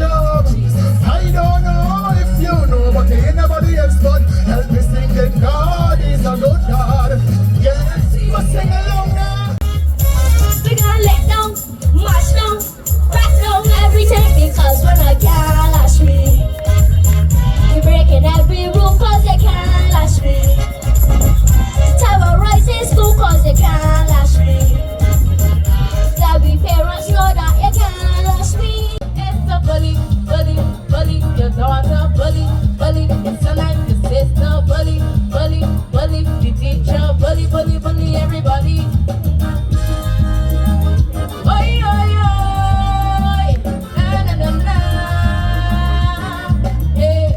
job. I don't know if you know, but ain't nobody else but help me sing that God is a good God. Yeah, but sing along now. We gonna let down, march down, back down everything because we're not can't lash me. We're breaking every rule cause they can't lash me. Terrorizing school cause they can't lash me. Every parents know that you can't lash me. It's a bully, bully, bully, your daughter bully, bully, your son and your sister bully, bully, bully, the teacher bully, bully, bully, everybody. Oi, oi, oi, na na na na, yeah.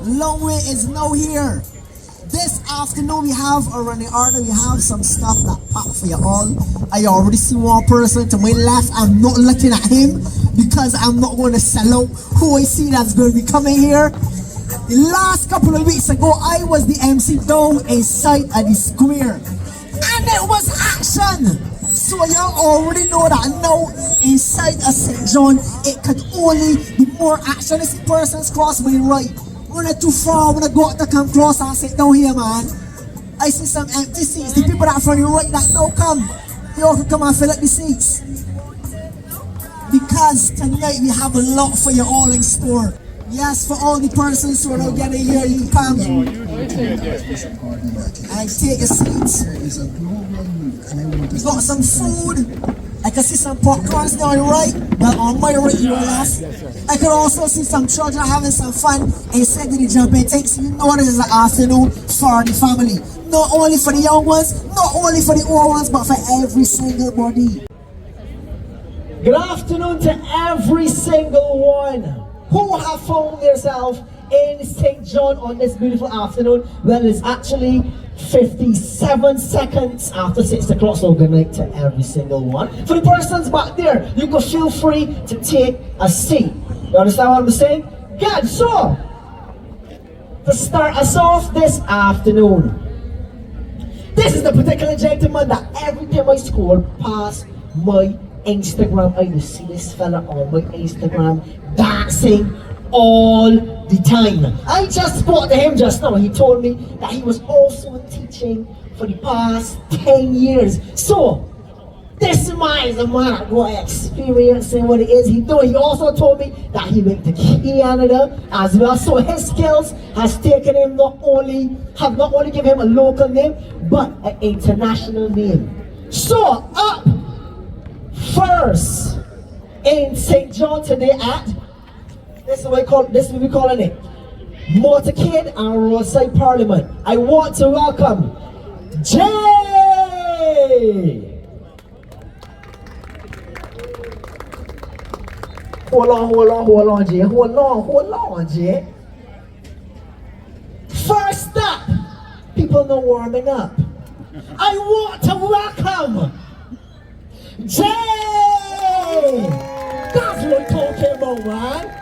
Long way is now here. This afternoon we have a running order. We have some stuff that packed for you all. I already see one person to my left. I'm not looking at him because I'm not going to sell out who I see that's going to be coming here. The last couple of weeks ago, I was the MC down inside at the square, and it was action. So you already know that now inside a St. John, it could only be more action. This person's cross my right. When I'm too far, when I go out to come cross and sit down here, man. I see some empty seats. The people that are from the right that don't come, they all can come and fill up the seats. Because tonight we have a lot for you all in store. Yes, for all the persons who are not getting here, you come and take a seat. We got some food. I can see some popcorns down the right, but on my right, your left. I can also see some children having some fun and said to the jumping takes. You know this is an afternoon for the family. Not only for the young ones, not only for the old ones, but for every single body. Good afternoon to every single one who have found themselves in St. John on this beautiful afternoon. Well, it's actually 57 seconds after 6 o'clock, so good night to every single one. For the persons back there, you can feel free to take a seat. You understand what I'm saying? Good, so, to start us off this afternoon, this is the particular gentleman that every time I scroll past my Instagram, I used to see this fella on my Instagram dancing all the time. I just spoke to him just now. He told me that he was also teaching for the past 10 years. So, this man is a man that got experiencing what it is he doing. He also told me that he went to Canada as well. So his skills has taken him not only given him a local name, but an international name. So, up first in St. John today at, this is what we calling it, Motorcade and Roadside Parliament. I want to welcome Jay! Hold on, Jay. Hold on, Jay. First up, people know warming up. I want to welcome Jay! That's what I'm talking about, man.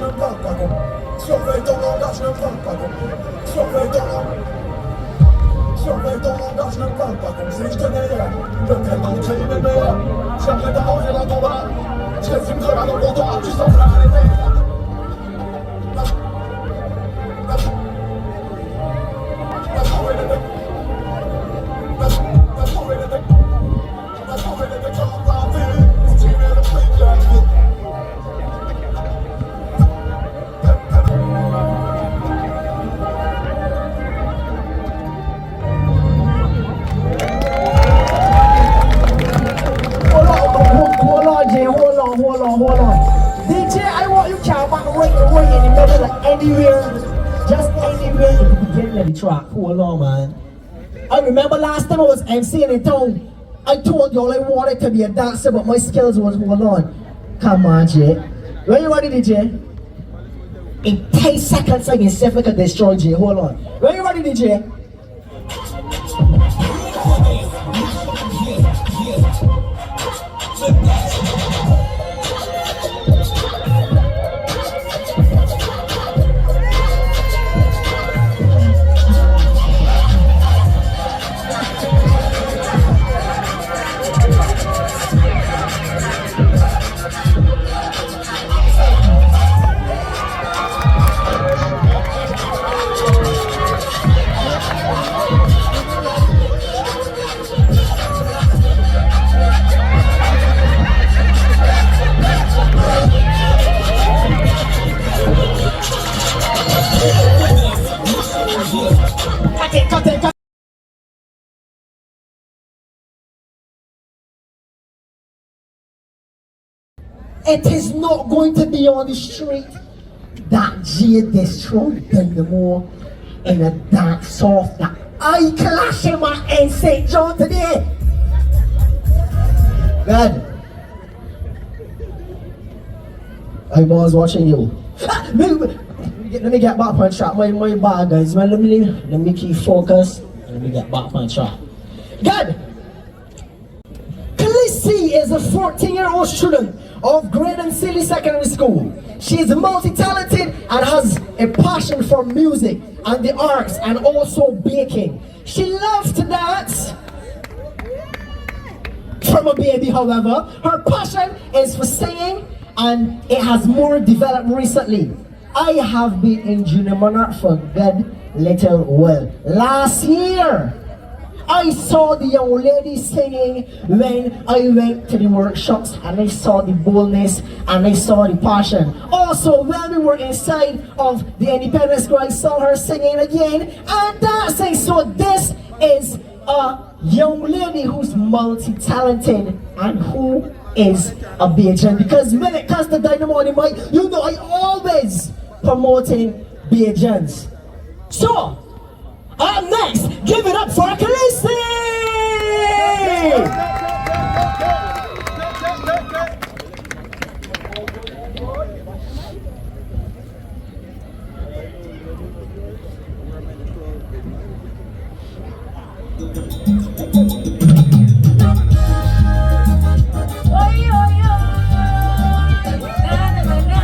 n'aime pas par contre. Surveille ton langage, n'aime pas par contre. Surveille ton langage. Surveille ton langage, n'aime pas par contre. Si je tenais le tellement que il m'aimait. J'aimerais t'arranger dans ton bras. Je te fumerai là dans mon toit, tu sens là à l'été. Hold on. DJ, I want you to back right away in the middle of anywhere. Just anywhere you can get ready track. Hold on, man. I remember last time I was MCing in town, I told y'all I wanted to be a dancer, but my skills was hold on. Come on, Jay. Where you ready, DJ? In 10 seconds, I can see if I can destroy Jay. Hold on. Where you ready, DJ? It is not going to be on the street that Jay destroyed Dynamo in a dance off that I clash him in St. John today. God, I was watching you. Let me get back on track. My bad guys, man. Let me keep focus. Let me get back on track. God, Khaleesi is a 14-year-old student of Grade and Silly Secondary School. She is multi-talented and has a passion for music and the arts and also baking. She loves to dance. From a baby, however, her passion is for singing and it has more developed recently. I have been in Junior Monarch for a good little while. Last year, I saw the young lady singing when I went to the workshops, and I saw the boldness and I saw the passion. Also, when we were inside of the Independence Square, I saw her singing again and dancing. So this is a young lady who's multi-talented and who is a Bajan. Because when it comes to Dynamo on the mic, you know I always promoting Bajans. So, up next, give it up for Khaleesi! Na na na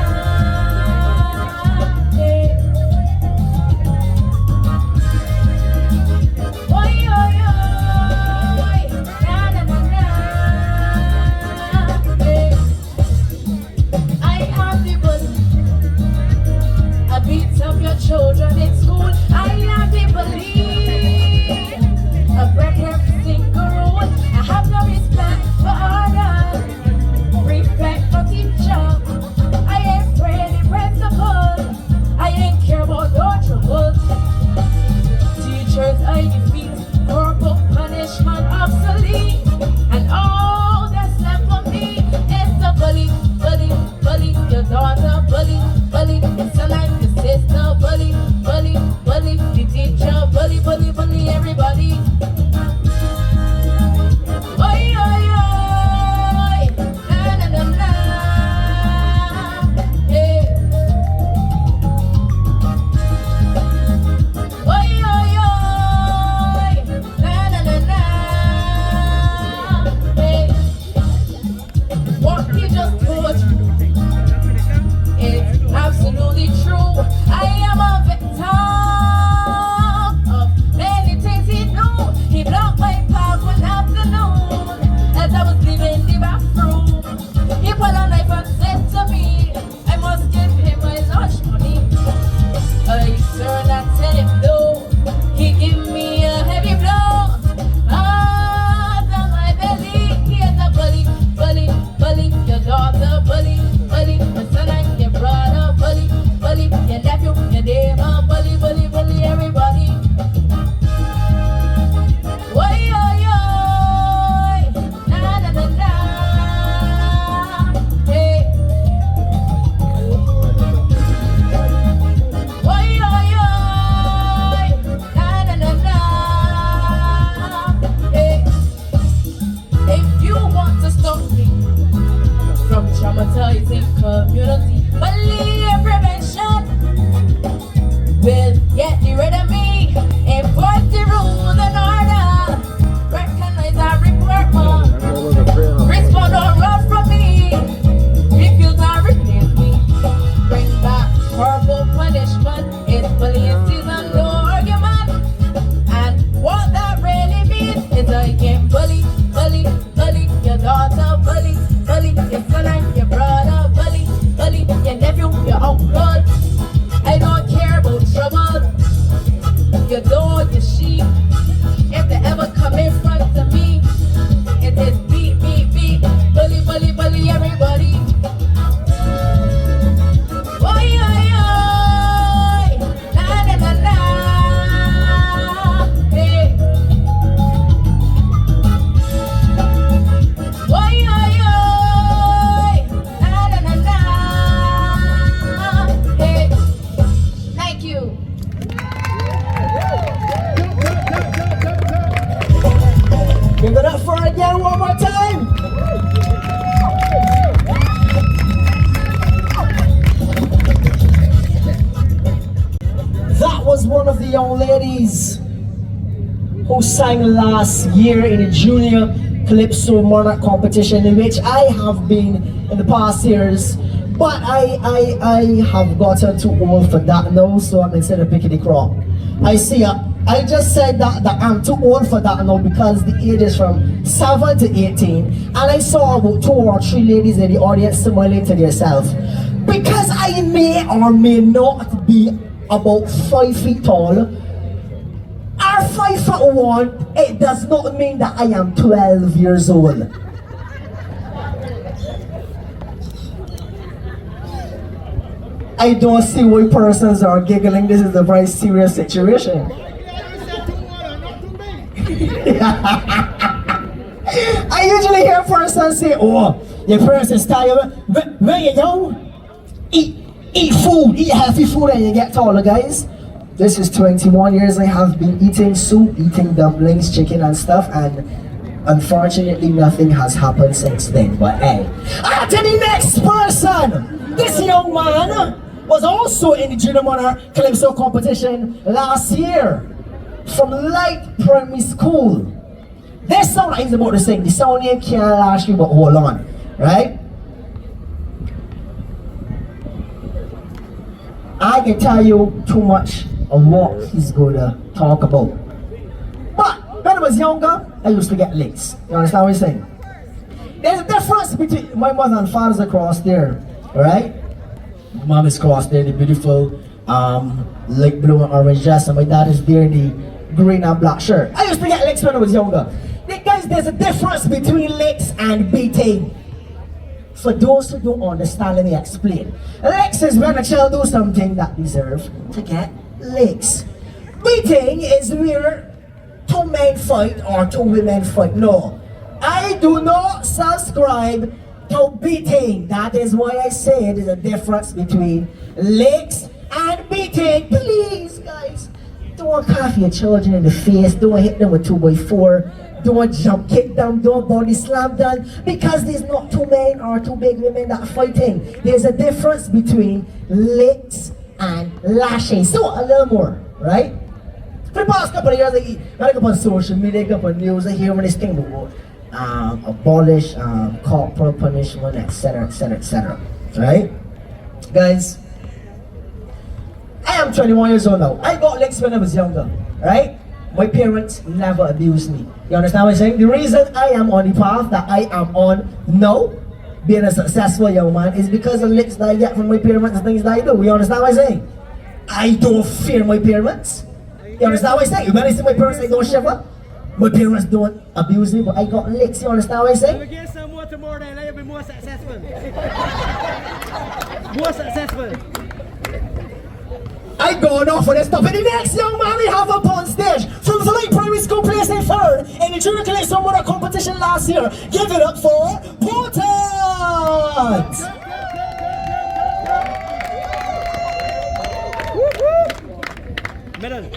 traumatizing community. Believe prevention will get you rid of me. Enforce the rules and order. Recognize and report more. Respond or run from me. Refuse and replace me. Bring back horrible punishment. It's bullying season, no argument. And what that really means is I can bully your daughter, bully your son and your brother, bully your nephew, your uncle. I don't care about trouble. Your dog, your sheep. If they ever come in front of me, it is beat, bully everybody. Oi, oi, oi, na na na na, hey. Oi, oi, oi, na na na na, hey. Thank you. Give it up for it again one more time. That was one of the young ladies who sang last year in the junior Calypso Monarch competition, in which I have been in the past years, but I have gotten too old for that now, so I'm instead of picking the crop. I just said that I'm too old for that now because the age is from 7 to 18, and I saw about 2 or 3 ladies in the audience smiling to themselves. Because I may or may not be about 5 feet tall, or 5'1", it does not mean that I am 12 years old. I don't see why persons are giggling. This is a very serious situation. I usually hear persons say, oh, your parents is tired. When you're young, eat food, eat healthy food and you get taller, guys. This is 21 years I have been eating soup, eating dumplings, chicken and stuff, and unfortunately nothing has happened since then. But hey, to the next person. This young man was also in the Junior Monarch Calypso competition last year from Light Primary School. This song that he's about to sing, the sound you can't last you, but hold on, right? I can tell you too much of what he's going to talk about. But when I was younger, I used to get licks. You understand what I'm saying? There's a difference between my mother and father's across there, right? Mom is across there, the beautiful light blue and orange dress, and my dad is there, the green and black shirt. I used to get licks when I was younger. Guys, there's a difference between licks and beating. For those who don't understand, let me explain. Licks is when a child does something that deserves to get licks. Beating is where 2 men fight or 2 women fight. No, I do not subscribe to beating. That is why I say there's a difference between licks and beating. Please, guys, don't cuff your children in the face. Don't hit them with 2x4. Don't jump kick them, don't body slam them, because there's not 2 men or 2 big women that are fighting. There's a difference between licks and lashing. So a little more, right? For the past couple of years, I go on social media, I go on news, I hear this thing about abolish corporal punishment, etc., etc., etc. Right? Guys, I am 21 years old now. I got licks when I was younger, right? My parents never abused me. You understand what I'm saying? The reason I am on the path that I am on now, being a successful young man, is because of licks that I get from my parents and things that I do. You understand what I'm saying? I don't fear my parents. You understand what I'm saying? When I see my parents, I don't shiver. My parents don't abuse me, but I got licks. You understand what I'm saying? If you get some more tomorrow, then you'll be more successful. More successful. I go enough for this stuff. And the next young man we have up on stage from the Light Primary School, placing 3rd in the Junior Calypso Monarch competition last year. Give it up for Potent! Middle.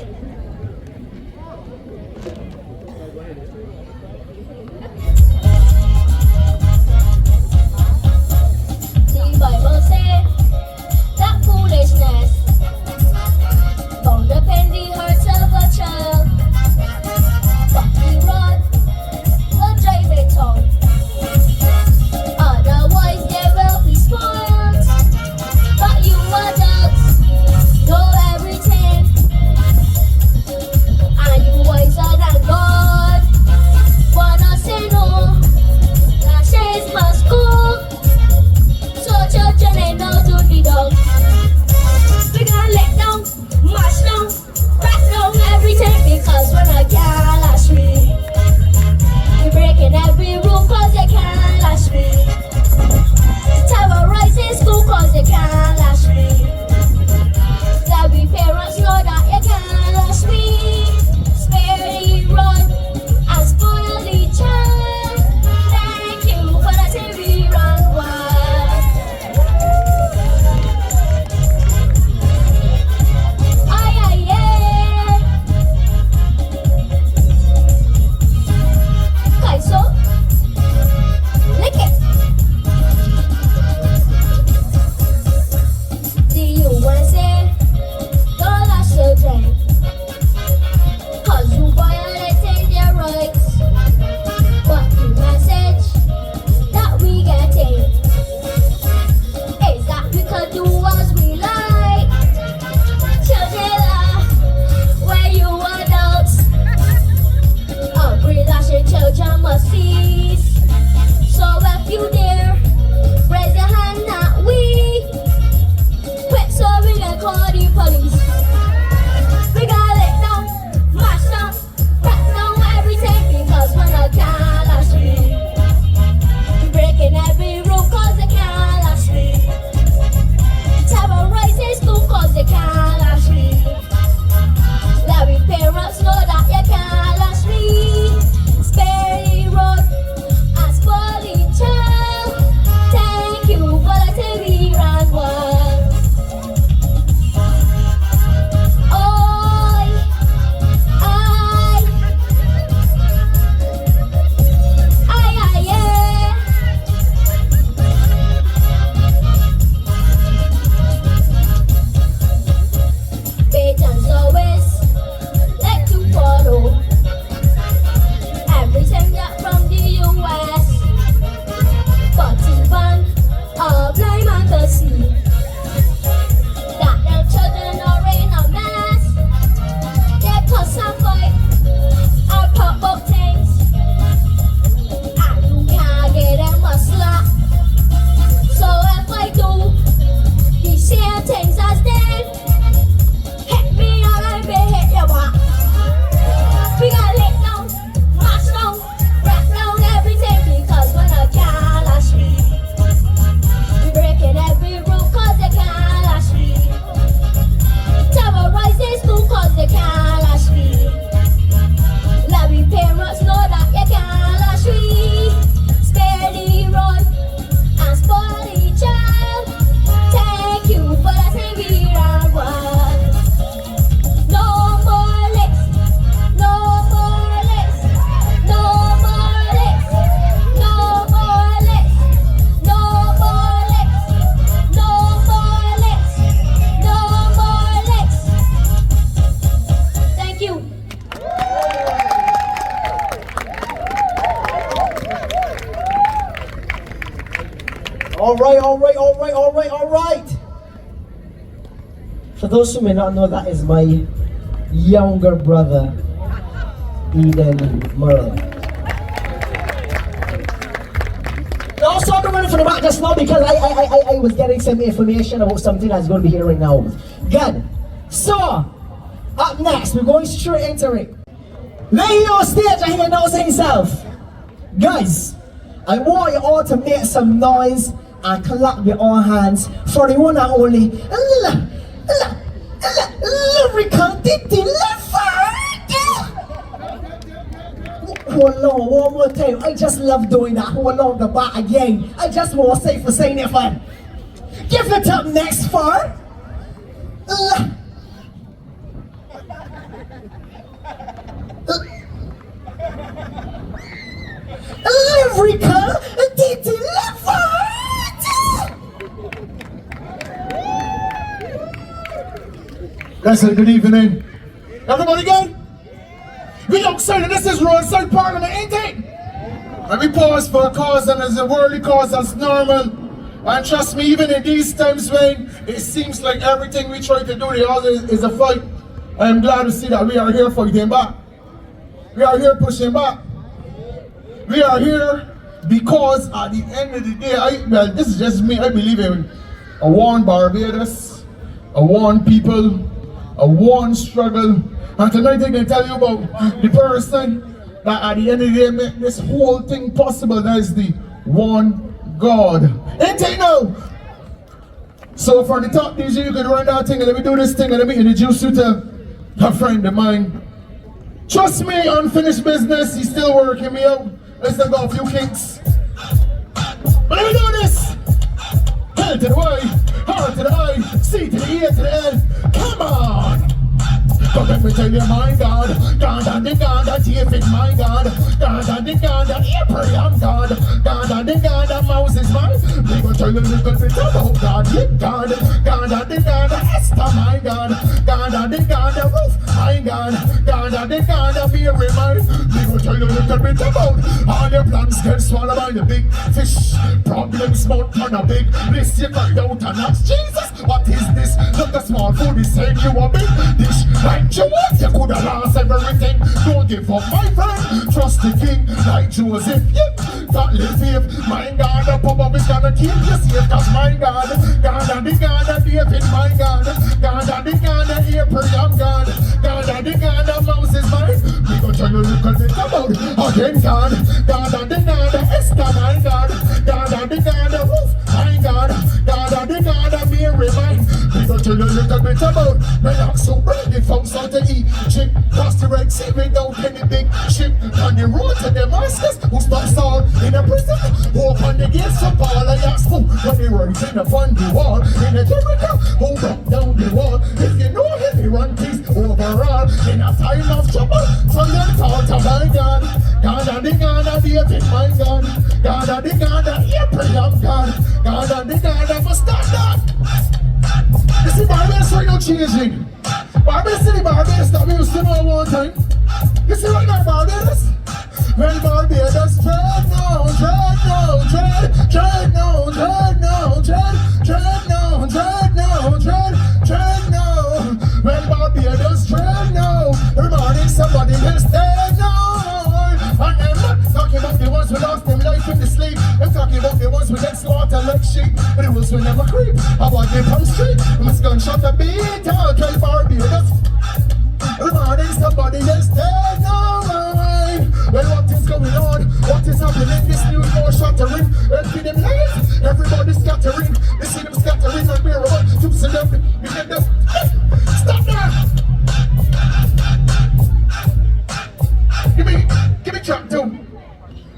All right. For those who may not know, that is my younger brother, Eden Merle. Also, I'm running for the back just now because I was getting some information about something that's going to be here right now. Good. So, up next, we're going straight into it. Lady on stage, I hear announcing himself. Guys, I want you all to make some noise and clap your own hands for the one and only lyrical Hold on, one more time. I just love doing that. Hold on the bar again. I just want to say for saying it fun. Give it up next for lyrical Listen, good evening. Everybody good? We outside and this is Roadside Parliament, ain't it? And we pause for a cause and as a worldly cause that's normal. And trust me, even in these times when it seems like everything we try to do, the other is a fight, I am glad to see that we are here fighting back. We are here pushing back. We are here because at the end of the day, well, this is just me, I believe in a one Barbados, a one people, a one struggle. And tonight I can tell you about the person that at the end of the day made this whole thing possible. That is the one God. Ain't it now? So from the top DJ, you can run that thing and let me do this thing and let me introduce you to a friend of mine. Trust me, unfinished business, he's still working me out. Let's still got a few kicks. But let me do this. Head to the way, heart to the eye, C to the E to the L. Come on! But let me tell you, my God, God and the God that David, my God, God and the God that Abraham, God and the God that Moses, my we gonna tell you a little bit about God, yeah, God and the God that Esther, my God and the God that Ruth, my God and the God that Mary, my we gonna tell you a little bit about all your plans get swallowed by the big fish, problems mount on a big list, you got out and ask Jesus, what is this? Look, a small food is saying you a big dish. You want, you could have lost everything. Don't give up, my friend. Trust the king, like Joseph. Yep, got little faith. My God, the Papa is gonna keep you safe. Cause my God and the God of David, my God and the God of Abraham, God and the God of Moses, my we gonna tell you a little bit about again, God and the God of Esther, my God and the God of Ruth, my God and the God of Mary, my we gonna tell you a little bit about my so brave folks out to Egypt, cross the Red Sea without any big ship. On the road to Damascus, who stopped Saul in a prison? Open the gates of Paul, I asked who when they were written upon the wall. In a Jericho, who broke down the wall? If you know him, he run peace overall. In a time of trouble, so you thought of my God and the God of David, my God and the God of Abraham, God and the God of a standard. You see, Barbados right now changing. Barbados City, Barbados that we used to know one time. You see right now, Barbados? Well, Barbados, dread now. Well, Barbados, dread now. Reminding somebody else dead now. And I'm not talking about the ones who lost their life in the sleep. I'm talking about the ones who get slaughtered like sheep. But the rules will never creep. I want them from street. I'm just gonna shut the beat out. Tell Barbados. Reminding somebody else dead now. Well, what is going on? What is happening? This news more shattering. Helping them life. Everybody scattering. They see them scattering and we're about to celebrate. You get this? Stop that! Give me track two.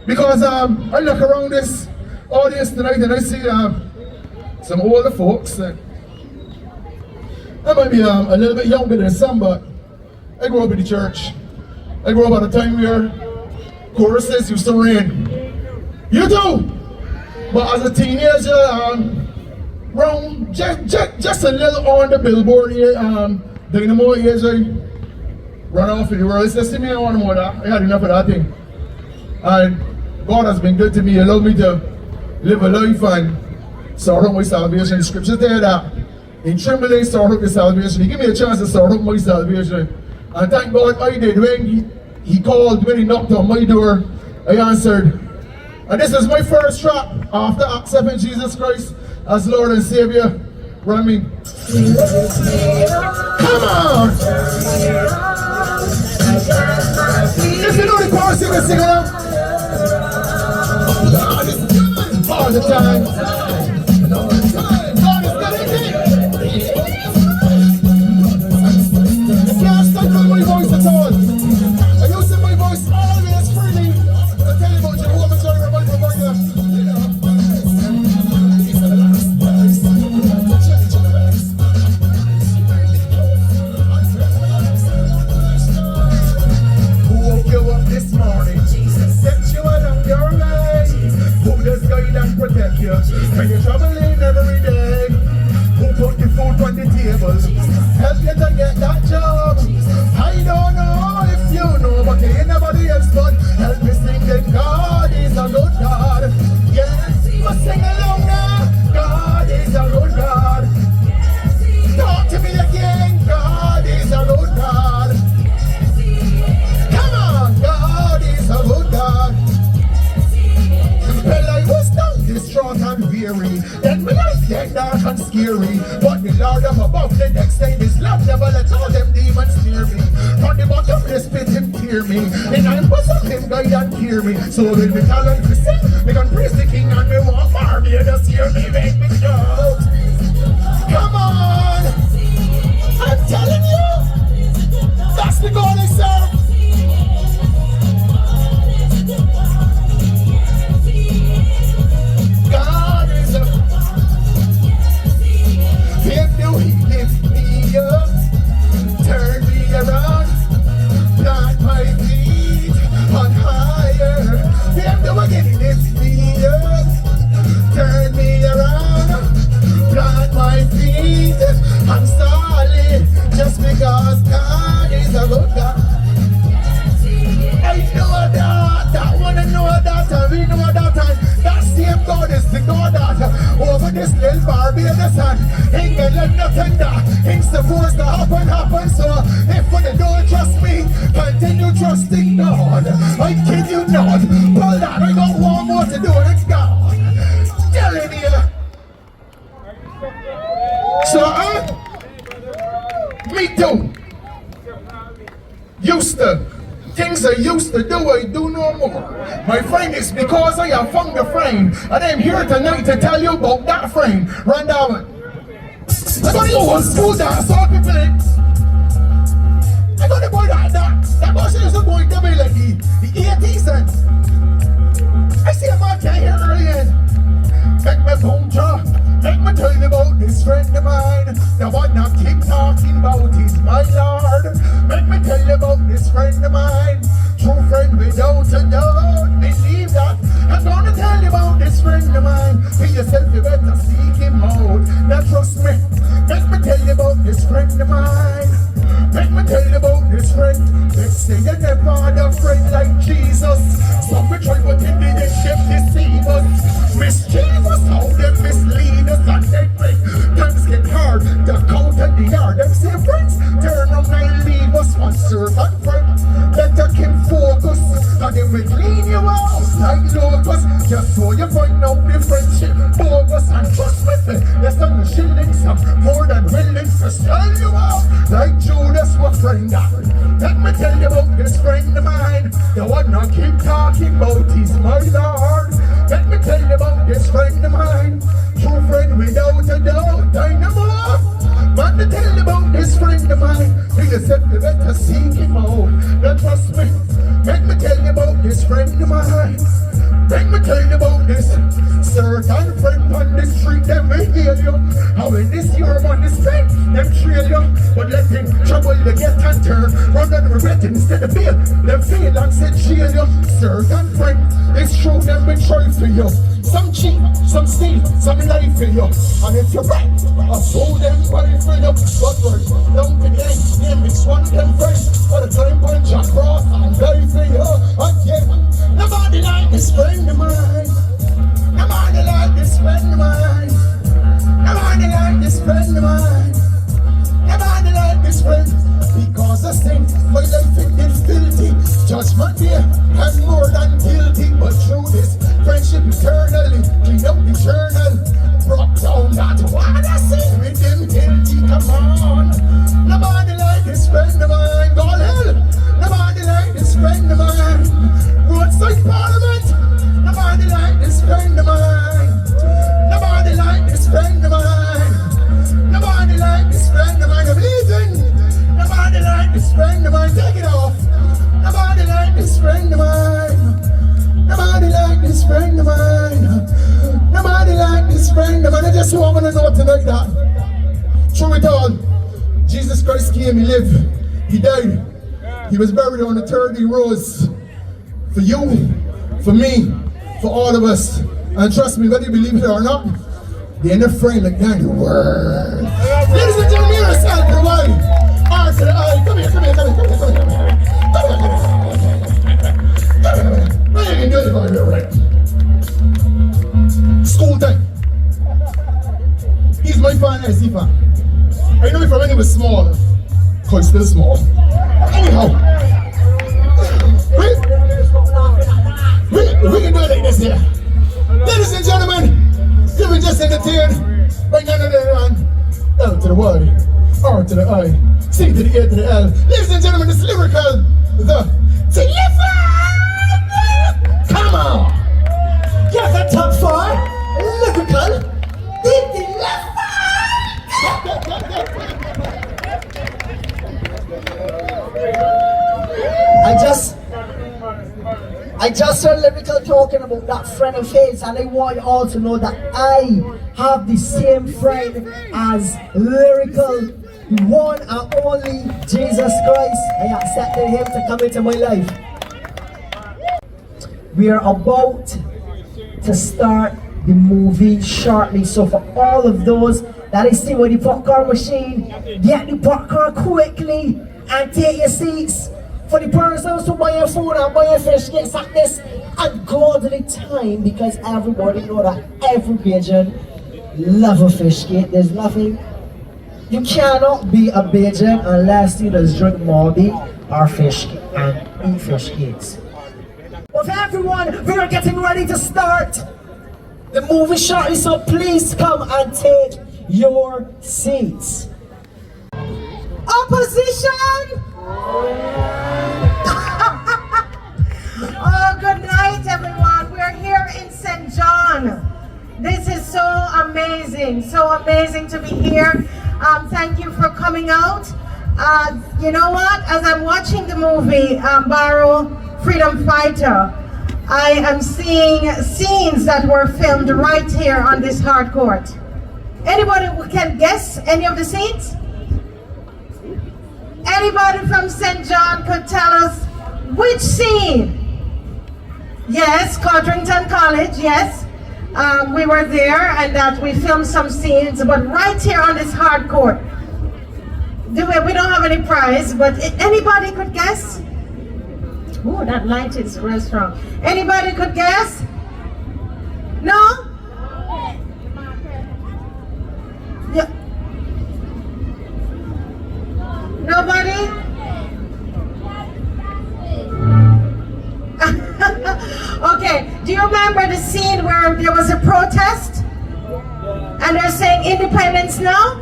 Because I look around this audience tonight and I see some older folks. I might be a little bit younger than some, but I grew up in the church. I grew up at a time where choruses used to rain. You too! But as a teenager, around just a little on the billboard here, Dynamo years I run off in the world. It's just me, I want more of that. I had enough of that thing. And God has been good to me. He allowed me to live a life and sort out my salvation. The scripture there that in trembling sort out the salvation. He gave me a chance to sort out my salvation. And thank God I did. When he called, when he knocked on my door, I answered. And this is my first track after accepting Jesus Christ as Lord and Savior. Run me. Come on! If you know the chorus, you can sing along. God is good all the time. All the time. God is good, isn't it? Can't stand on my voice at all. I use my voice always freely. I tell you about Jehovah Jireh, my provider. Who woke you up this morning? Set you along your way. Who does guide and protect you when you're traveling every day? Who put the food on the table? Help you to get that job. I don't know if you know, but ain't nobody else but help me sing that God is a good God. Yes, but sing along now. God is a good God. Talk to me again. God is a good God. Come on, God is a good God. Well, I was down distraught and weary. Then my life get dark and scary. But the Lord up above the next day, this love never let all them demons near me. From the bottomless pit him tear me. And I'm bosom him guide and hear me. So when we call on to sing, we can praise the King and we walk far. Me just hear me make me shout. Come on! I'm telling you, that's the God I serve. God is a if you he lift me up, turn me around, plant my feet on higher. If you again lift me up, turn me around, plant my feet on solid, just because God is a good God. I know that one I know that, and we know that, and that same God is the God that over this little Barbados and England nothing that things supposed to happen. So if you don't trust me, continue trusting God. I kid you not. Hold on, I got one more to do with God. Telling you. So me too. Used to. Things I used to do, I do no more. My friend, it's because I have found a friend. And I'm here tonight to tell you about that friend. Run down. I got the old school dance, all people. I got the boy that was used to going to be like the 80s. And I see a man here earlier. Make me boom drop. Make me tell you about this friend of mine. The one I keep talking about is my Lord. Make me tell you about this friend of mine. True friend without a doubt. Believe that. I'm gonna tell you about this friend of mine. For yourself, you better seek him out. Now trust me. Make me tell you about this friend of mine. Make me tell you about this friend. Let's say you never had a friend like Jesus. Some we try but in the ship deceive us. Mischievous, how they mislead us and they break. Times get hard, the coat and the yard. Them say friends, turn around and leave us. One certain friend, better keep focus. And then we clean you out like locusts. Just so you find out the friendship bogus. And trust me, less than the shillings. I'm more than willing to sell you out like Judas was friend. Let me tell you about this friend of mine. The one I keep talking about is my Lord. Let me tell you about this friend of mine. True friend without a doubt. I know more. But to tell you about this friend of mine. You said you better seek him out. Now trust me. Let me tell you about this friend of mine. Let me tell you about this certain friend on the street. Them will heal you. How in this year on the street, them trail you. But let them trouble you get and turn. Run and regret instead of bail. Them feel and say jail you. Certain friend, it's true them will try for you. Some cheat, some steal, some lie for you. And if you're right, I'll show them right for you. But first, don't be late, name which one them friends. For the time punch across and die for you. And yeah, nobody like this friend of mine. Nobody like this friend of mine. friend of mine. Nobody like this friend. Because of sin, my life is filthy. Judgment here, I'm more than guilty. But through this friendship eternally, clean up the journal. Brought down that water, sin with them guilty. Come on. Nobody like this friend of mine. Gall Hill. Nobody like this friend of mine. Roadside Parliament. Nobody like this friend of mine. Nobody like this friend of mine. Nobody like this friend of mine. I'm leaving. Nobody like this friend of mine. Take it off. Nobody like this friend of mine. Nobody like this friend of mine. Nobody like this friend of mine. I just want to know tonight that through it all, Jesus Christ came, He lived, He died, He was buried on the third, He rose for you, for me, for all of us. And trust me, whether you believe it or not, they're not afraid like that in the world. Ladies and gentlemen, you're a stand for a while. R to the I. Come here, come here, come here, come here, come here, come here. Come here. I ain't doing it for you, right? School time. He's my fan, I see fan. I know him from when he was small. Cause still small. Anyhow. We can do it like this here. Ladies and gentlemen, you were just entertained by none other than L to the Y, R to the I, C to the A to the L. Ladies and gentlemen, this lyrical, the Deliver! Come on! Get that top 4, lyrical, the I just heard lyrical talking about that friend of his, and I want you all to know that I have the same friend as lyrical, the one and only Jesus Christ. I accepted Him to come into my life. We are about to start the movie shortly, so for all of those that is still with the popcorn machine, get the popcorn quickly and take your seats. For the persons who buy your food and buy your fish, get at this ungodly time, because everybody know that every Bajan love a fish gate. There's nothing, you cannot be a Bajan unless you just drink Malby or fish and eat fish gates. With everyone, we are getting ready to start the movie shortly, so please come and take your seats. Opposition! Oh, good night, everyone. We're here in St. John. This is so amazing to be here. Thank you for coming out. You know what? As I'm watching the movie Barrow Freedom Fighter, I am seeing scenes that were filmed right here on this hard court. Anybody who can guess any of the scenes? Anybody from St. John could tell us which scene? Yes, Codrington College, yes. We were there and that we filmed some scenes, but right here on this hard court. We don't have any prize, but anybody could guess? Oh, that light is real strong. Anybody could guess? No? Yeah. Nobody? Okay, do you remember the scene where there was a protest? And they're saying independence now?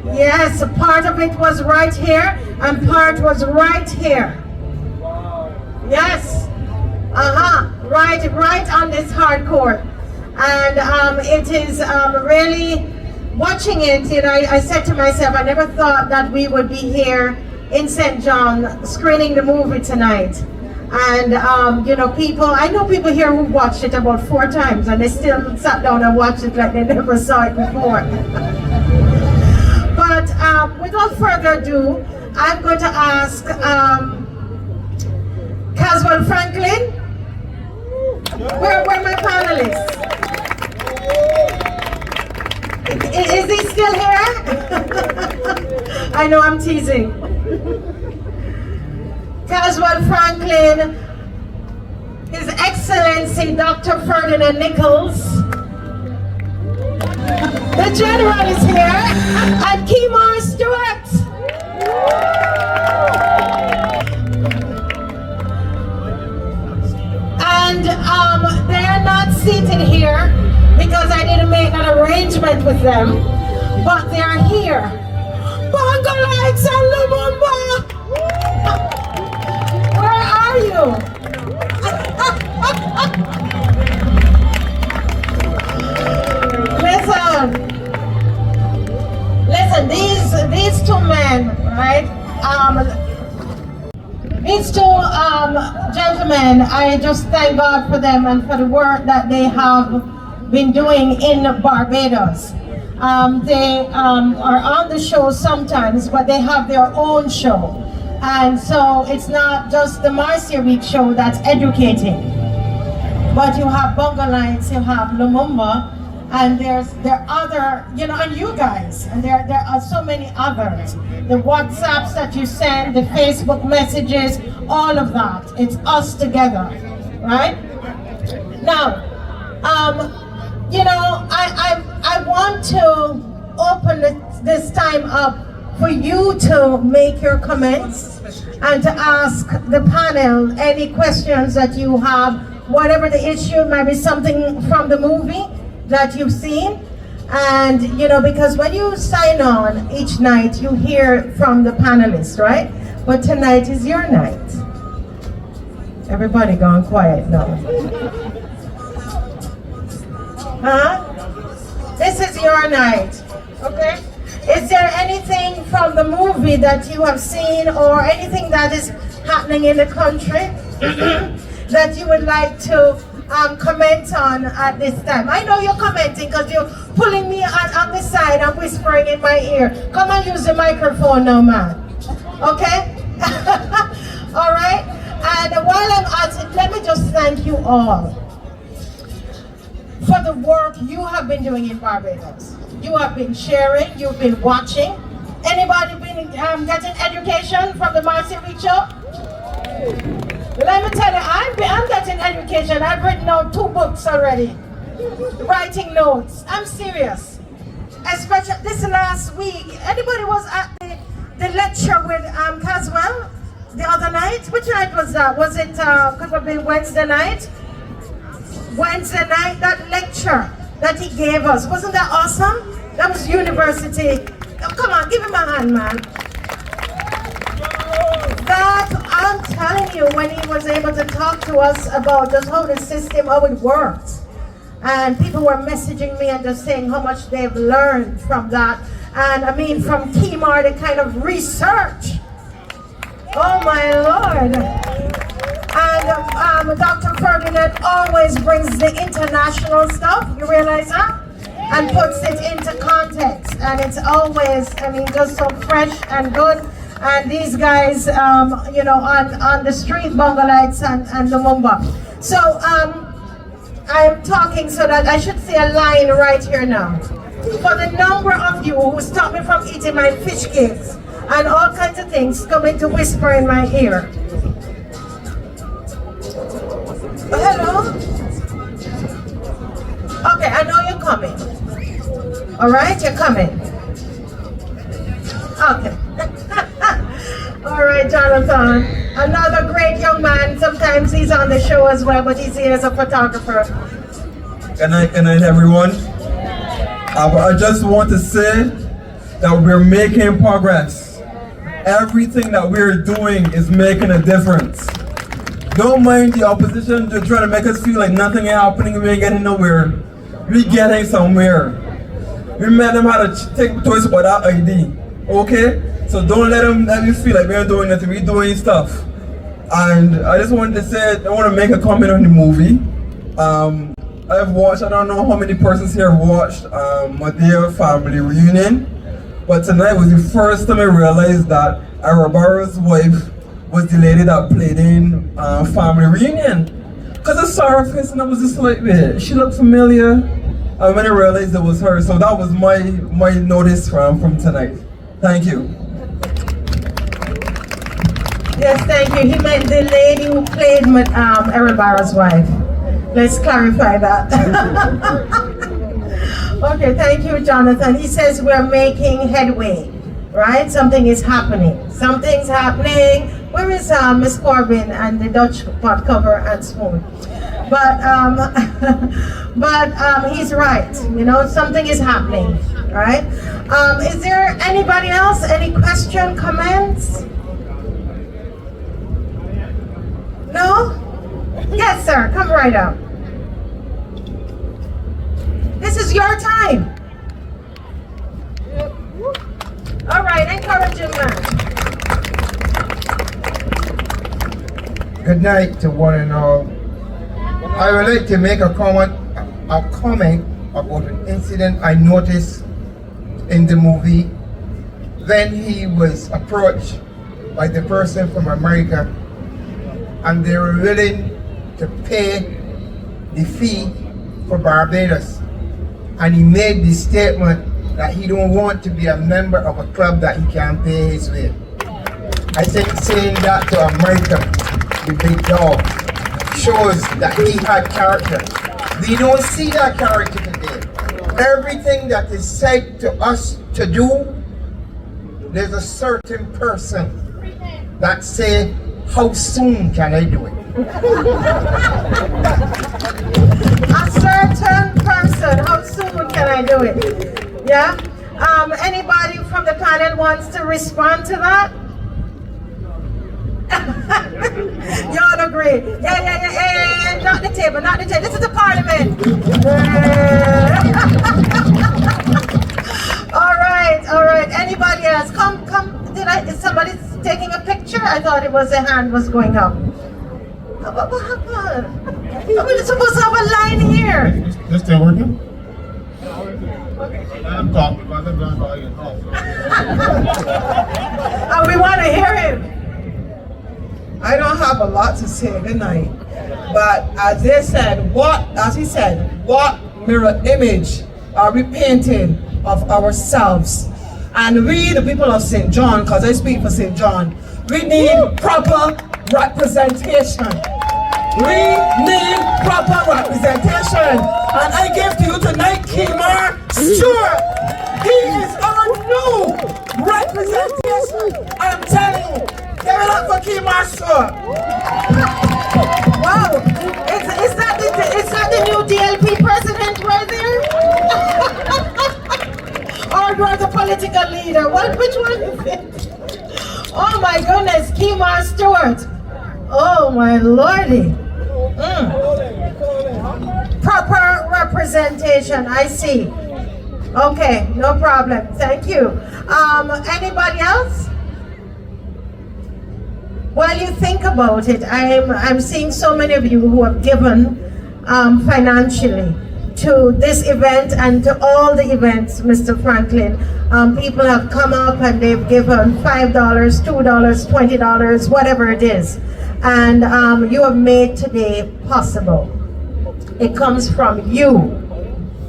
Yes, a part of it was right here and part was right here. Yes. Right on this hard court. And it is really, watching it, you know, I said to myself, I never thought that we would be here in St. John screening the movie tonight. And you know, I know people here who watched it about 4 times and they still sat down and watched it like they never saw it before. But without further ado, I'm going to ask Caswell Franklin. Where are my panelists? Is he still here? I know I'm teasing. Caswell Franklin, His Excellency Dr. Ferdinand Nichols. the general is here, and Kemar Stewart. And they're not seated here because I didn't make an arrangement with them, but they're here. Bongo Lights and Lumumba! Where are you? Listen, these two men, right? These two gentlemen, I just thank God for them and for the work that they have been doing in Barbados. They are on the show sometimes, but they have their own show. And so it's not just the Marcia Week show that's educating, but you have Bongo Lights, you have Lumumba, and there are other, and you guys, and there are so many others. The WhatsApps that you send, the Facebook messages, all of that. It's us together, right? Now, I want to open this time up for you to make your comments and to ask the panel any questions that you have, whatever the issue, might be something from the movie that you've seen. And, because when you sign on each night, you hear from the panelists, right? But tonight is your night. Everybody gone quiet now. Huh? This is your night, okay? Is there anything from the movie that you have seen or anything that is happening in the country that you would like to comment on at this time? I know you're commenting because you're pulling me on the side and whispering in my ear. Come and use the microphone now, man. Okay? All right? And while I'm at it, let me just thank you all for the work you have been doing in Barbados. You have been sharing, you've been watching. Anybody been getting education from the Marcia Week show? Let me tell you, I'm getting education. I've written out 2 books already. Writing notes. I'm serious. Especially this last week. Anybody was at the lecture with Caswell the other night? Which night was that? Was it could have been Wednesday night? Wednesday night, that lecture that he gave us. Wasn't that awesome? That was university. Oh, come on, give him a hand, man. That, I'm telling you, when he was able to talk to us about just how the system, how it works. And people were messaging me and just saying how much they've learned from that. And I mean, from Kemar, the kind of research. Oh my Lord. And Dr. Ferdinand always brings the international stuff, you realize that? And puts it into context. And it's always, I mean, just so fresh and good. And these guys, on the street, Bongo Lights and Lumumba. So, I'm talking so that I should see a line right here now. For the number of you who stopped me from eating my fish cakes and all kinds of things coming to whisper in my ear. Hello? Okay, I know you're coming. All right, you're coming. Okay. All right, Jonathan. Another great young man. Sometimes he's on the show as well, but he's here as a photographer. Good night, everyone. I just want to say that we're making progress. Everything that we're doing is making a difference. Don't mind the opposition to try to make us feel like nothing is happening, we ain't getting nowhere. We getting somewhere. We met them how to take choice about our ID, okay? So don't let you feel like we're doing nothing, we're doing stuff. And I just wanted to say, I want to make a comment on the movie. I've watched, I don't know how many persons here have watched My Dear Family Reunion, but tonight was the first time I realized that Ira Barrow's wife was the lady that played in Family Reunion. Because I saw her face and I was just like, wait, she looked familiar. And when I realized it was her, so that was my notice from tonight. Thank you. Yes, thank you. He meant the lady who played with Aaron Barrow's wife. Let's clarify that. Okay, thank you, Jonathan. He says we're making headway, right? Something is happening. Something's happening. Where is Miss Corbin and the Dutch pot cover and spoon? But he's right. You know, something is happening, right? Is there anybody else? Any question, comments? No? Yes, sir. Come right up. This is your time. All right, encourage him, man. Good night to one and all. I would like to make a comment about an incident I noticed in the movie when he was approached by the person from America and they were willing to pay the fee for Barbados. And he made the statement that he don't want to be a member of a club that he can't pay his way. I think saying that to America, the big dog, shows that he had character. We don't see that character today. Everything that is said to us to do, there's a certain person that say, how soon can I do it? A certain person, how soon can I do it? Yeah? Anybody from the panel wants to respond to that? Y'all agree? Yeah. Not the table. This is the parliament. All right. Anybody else? Come. Is somebody taking a picture? I thought it was a hand was going up. What happened? We're supposed to have a line here. This still working? I'm talking about the gun volume. And we want to hear him. I don't have a lot to say tonight, but as he said, what mirror image are we painting of ourselves? And we, the people of St. John, because I speak for St. John, we need proper representation. We need proper representation. And I give to you tonight, Kimar Stewart. He is our new representation. I'm telling you. Give it up for Kimar Stewart. Wow. Is that the new DLP president right there? Or you're the political leader? Which one is it? Oh my goodness, Kimar Stewart. Oh my lordy. Proper representation, I see. Okay, no problem. Thank you. Anybody else? While you think about it, I'm seeing so many of you who have given financially to this event and to all the events, Mr. Franklin. People have come up and they've given $5, $2, $20, whatever it is. And you have made today possible. It comes from you,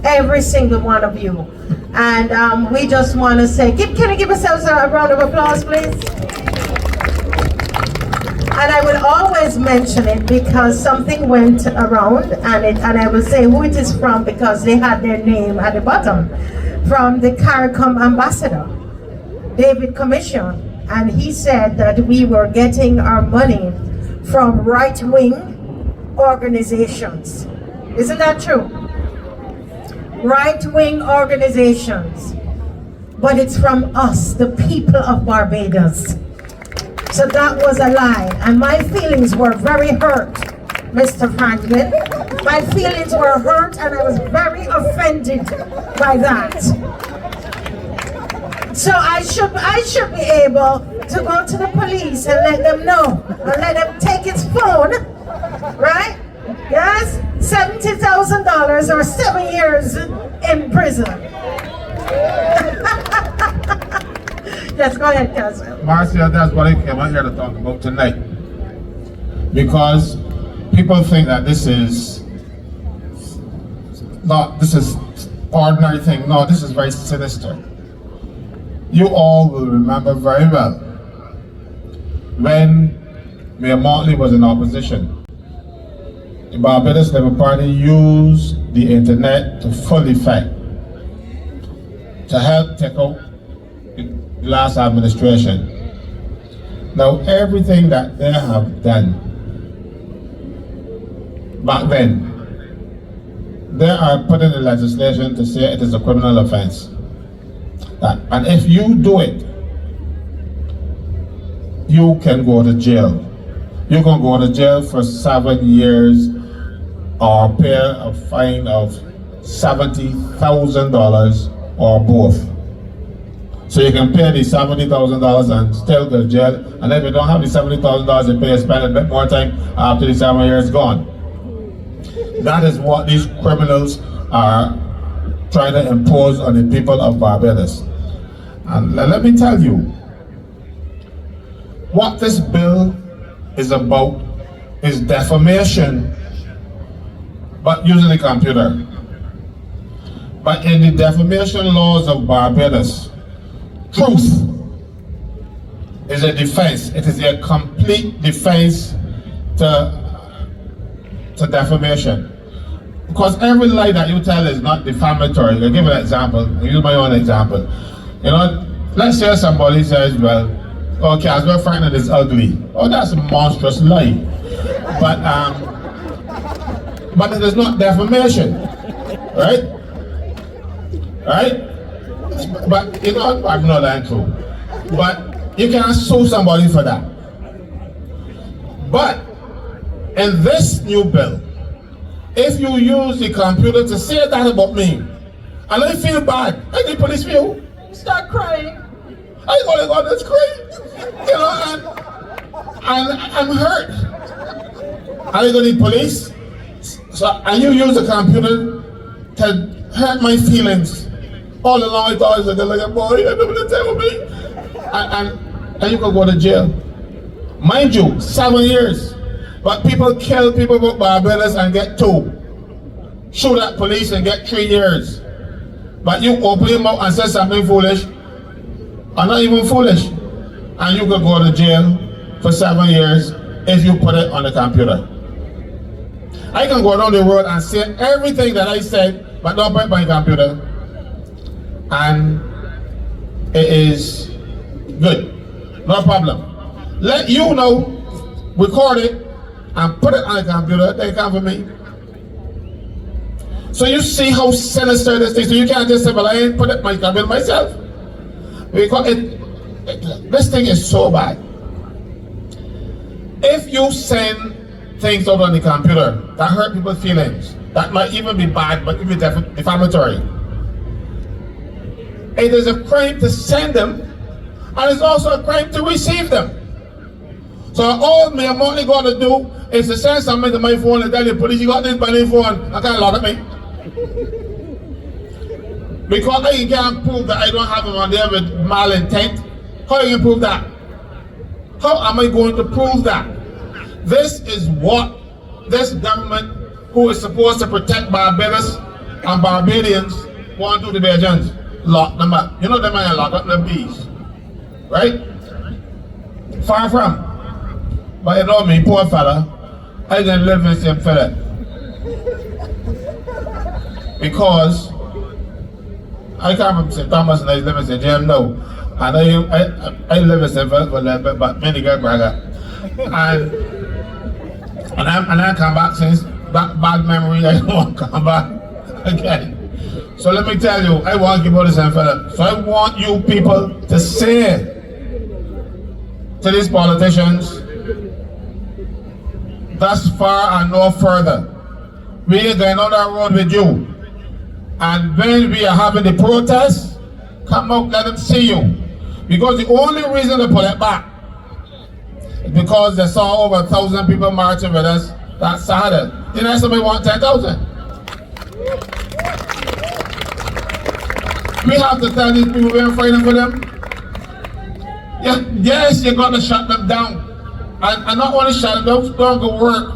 every single one of you. And we just want to say, can you give yourselves a round of applause, please? And I will always mention it because something went around, and I will say who it is from because they had their name at the bottom. From the CARICOM ambassador, David Commission, and he said that we were getting our money from right-wing organizations. Isn't that true? Right-wing organizations. But it's from us, the people of Barbados. So that was a lie, and my feelings were very hurt, Mr. Franklin. My feelings were hurt, and I was very offended by that. So I should be able to go to the police and let them know, and let them take his phone, right? Yes, $70,000 or 7 years in prison. Yes, go ahead, Council. Marcia, that's what I came out here to talk about tonight. Because people think that this is ordinary thing. No, this is very sinister. You all will remember very well when Mayor Motley was in opposition. The Barbados Labour Party used the internet to full effect to help take out the last administration. Now, everything that they have done back then, they are putting in legislation to say it is a criminal offense. And if you do it, you can go to jail. You can go to jail for 7 years or pay a fine of $70,000 or both. So you can pay the $70,000 and still go to jail, and if you don't have the $70,000, you pay, spend a bit more time after the 7 years gone. That is what these criminals are trying to impose on the people of Barbados. And let me tell you, what this bill is about is defamation, but using the computer. But in the defamation laws of Barbados, truth is a defense. It is a complete defense to defamation. Because every lie that you tell is not defamatory. I'll give you an example. I'll use my own example. You know, let's say somebody says, well, okay, Caswell Franklin is ugly. Oh, that's a monstrous lie. But it is not defamation, right? Right? But you know, I'm not lying true. But you can't sue somebody for that. But in this new bill, if you use the computer to say that about me, and I feel bad, I get police view, start crying. I go to this crying, you know, and I'm hurt. I go to the police, and you use the computer to hurt my feelings. All along I thought I was like a boy, I don't want to tell me. And you can go to jail. Mind you, 7 years. But people kill people with Barbados and get 2. Shoot at police and get 3 years. But you open your mouth and say something foolish, or not even foolish, and you could go to jail for 7 years if you put it on the computer. I can go down the road and say everything that I said, but don't put it on the computer. And it is good. No problem. Let you know, record it, and put it on the computer, they come for me. So you see how sinister this is. So you can't just say, well, I ain't put it on my computer myself. Because this thing is so bad. If you send things out on the computer that hurt people's feelings, that might even be bad, but even defamatory, it is a crime to send them, and it's also a crime to receive them. So all me I'm only going to do is to send something to my phone and tell the police, you got this by the phone, I can't lock at me. Because I can't prove that I don't have them on there with malintent. How you can prove that? How am I going to prove that? This is what this government, who is supposed to protect Barbados and Barbadians, want to do to Bajans. Lock them up. You know them man lock up the bees. Right? Far from. But you know me, poor fella, I didn't live in St. Philip. Because I come from St. Thomas and I live in St. James now. And I live in St. Philip a little bit, but many get bragger. And I come back since that bad memory, I don't want to come back again. So let me tell you, I want to go to St. Philip. So I want you people to say to these politicians, thus far and no further. We are going on that road with you. And when we are having the protests, come out, let them see you. Because the only reason to pull it back is because they saw over 1,000 people marching with us that Saturday. The next time we want 10,000. We have to tell these people we're fighting for them. Yes, you're going to shut them down. And not only shut them down, don't go work.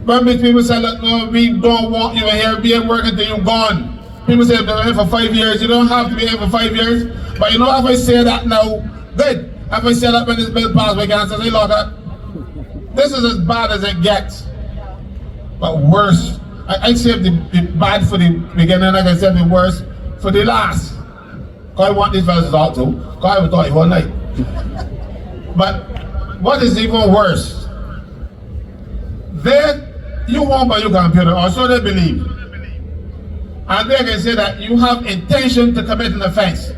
When people say, look, no, we don't want you in here, be at work until you're gone. People say, they're here for 5 years. You don't have to be here for 5 years. But you know, if I say that now, good. If I say that when this bill passed, we can't say, look, this is as bad as it gets. But worse. I saved the bad for the beginning, I can save the worst for the last. Because I want these fellas to talk to. Because I would talk to you all night. But what is even worse, you won't buy your computer, or so they believe. And they can say that you have intention to commit an offense.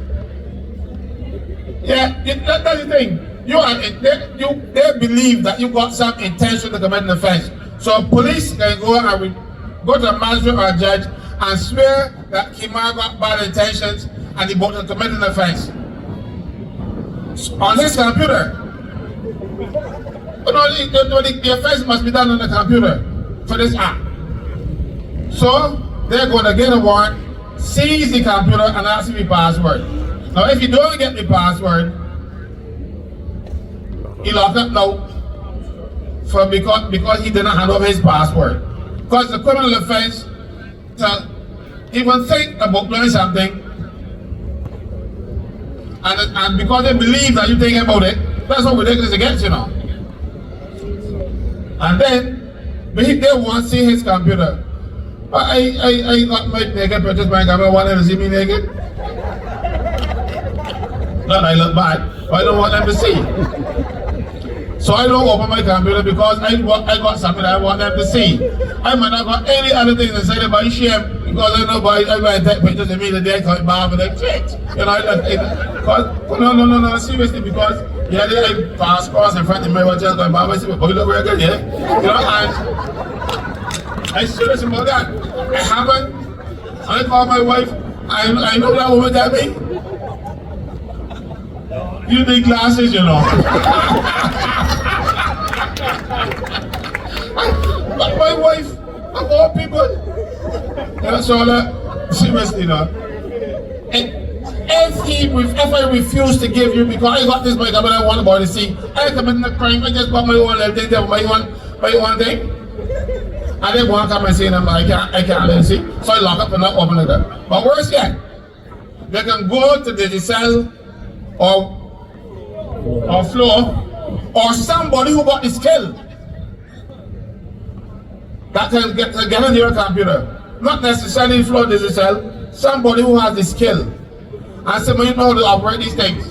Yeah, that's the thing. They believe that you got some intention to commit an offense. So police can go and go to a magistrate or a judge and swear that he might have got bad intentions and he about to commit an offense on his computer. But no, the offense must be done on the computer for this act. So they're going to get a warrant, seize the computer, and ask me password. Now, if you don't get the password, he locked up now because he didn't hand over his password. Because the criminal offense to even think about doing something, and because they believe that you're thinking about it, that's what ridiculous it gets, you know. And then they want to see his computer. I got my naked purchase my camera, wanted to see me naked. Not I look bad, but I don't want them to see. So I don't open my computer because I got something that I want them to see. I might not got any other things inside it, but I shame because I know I might take pictures of me the day I come back with like shit. You know, no, seriously, because yeah, they pass cross in front of me, what just going by, I say, but you look very good, yeah? You know, and I serious about that. I haven't. I call my wife, I know that woman tell me. You need glasses, you know. But my wife, of all people, that's all that, seriously, you know. And if I refuse to give you, because I got this bike, but I want about to see, I committed a crime, I just bought my own little thing, my own thing. And they won't come and see them, I can't let see. So I lock up and not open it up. But worse yet, they can go to the cell or floor, or somebody who got the skill that can get into your computer. Not necessarily floor digital, somebody who has the skill. And somebody know how to operate these things.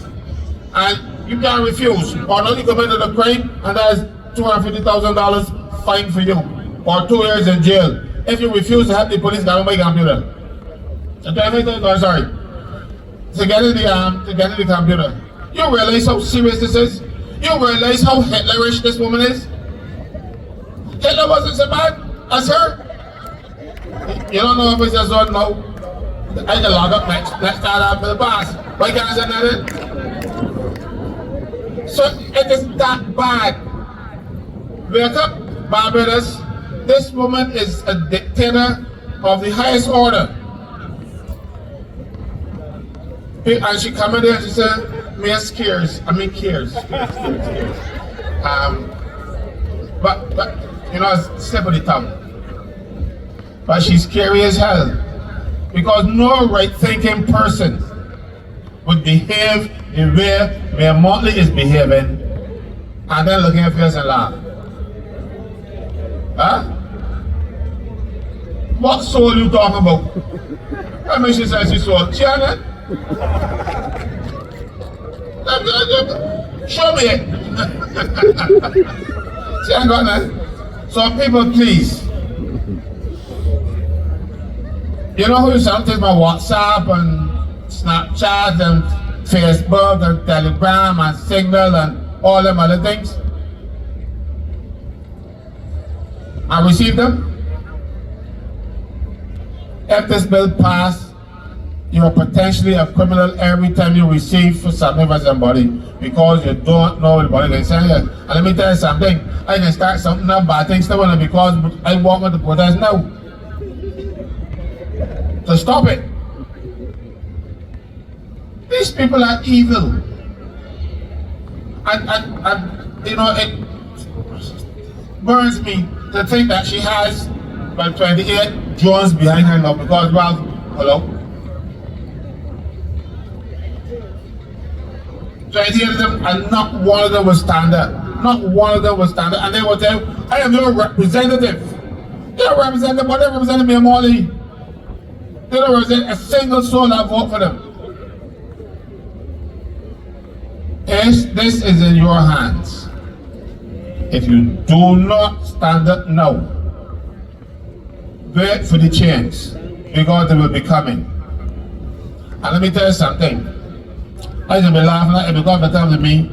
And you can't refuse. Or not you committed a crime and there's $250,000 fine for you. Or 2 years in jail. If you refuse to help the police get on my computer. To get into the computer. You realize how serious this is? You realize how Hitlerish this woman is? Hitler wasn't so bad as her. You don't know if it's just on now. I can log up next time after the boss. Why can't I say nothing? So it is that bad. Wake up, Barbados. This woman is a dictator of the highest order. And she come in there and she said, cares. But you know, it's slip of the tongue. But she's scary as hell. Because no right-thinking person would behave the way Mayor Motley is behaving and then looking at face and laugh. Huh? What soul you talking about? I mean, she says she sold. She had it? Show me it. She ain't got that. So people, please. You know who you sometimes my WhatsApp and Snapchat and Facebook and Telegram and Signal and all them other things? I received them. If this bill passed, you are potentially a criminal every time you receive for something from somebody because you don't know what the can say. And let me tell you something, I can start something up, bad things to one because I want with the protest now. To stop it. These people are evil. And you know, it burns me to think that she has about 28 drones behind her now because, well, hello? 28 of them, and not one of them was standard. Not one of them was standard. And they will tell you, I am your representative. They're representative, but they represent me, Molly. They don't represent a single soul that vote for them. This is in your hands. If you do not stand up now, wait for the change, because it will be coming. And let me tell you something. I used to be laughing at it because the time to me,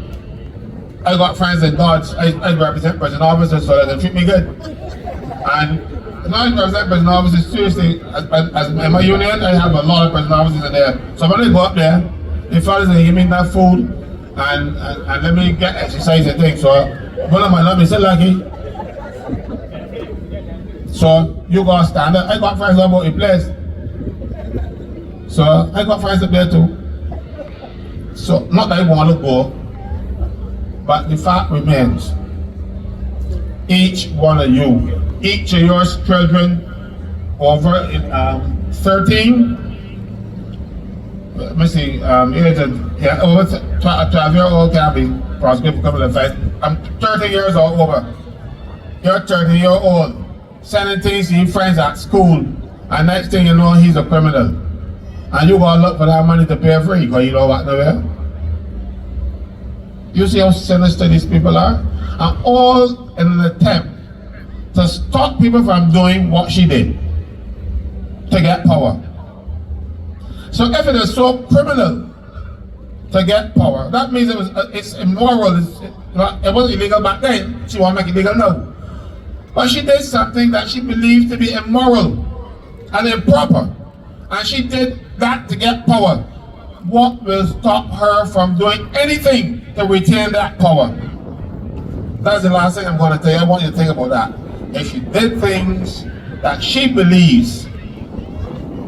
I got friends in Dodge. I represent prison officers so that they treat me good. And now I represent prison officers, seriously, as in my union, I have a lot of prison officers in there. So when I go up there, the fellas they give me enough food and let me get exercise and things. So one of my love is so lucky. So you gotta stand up. I got friends about the place. So I got friends up there too. So not that I want to go, but the fact remains, each one of you, each of your children over 13, let me see, over 12-year-old can be prosecuted for criminal offense. I'm 30 years old over. You're 30-year-old, sending things to your friends at school, and next thing you know, he's a criminal. And you gotta look for that money to pay free, because you don't want nowhere. You see how sinister these people are? And all in an attempt to stop people from doing what she did, to get power. So if it is so criminal to get power, that means it's immoral. It wasn't illegal back then, she won't make it legal now. But she did something that she believed to be immoral and improper. And she did that to get power. What will stop her from doing anything to retain that power? That's the last thing I'm going to tell you. I want you to think about that. If she did things that she believes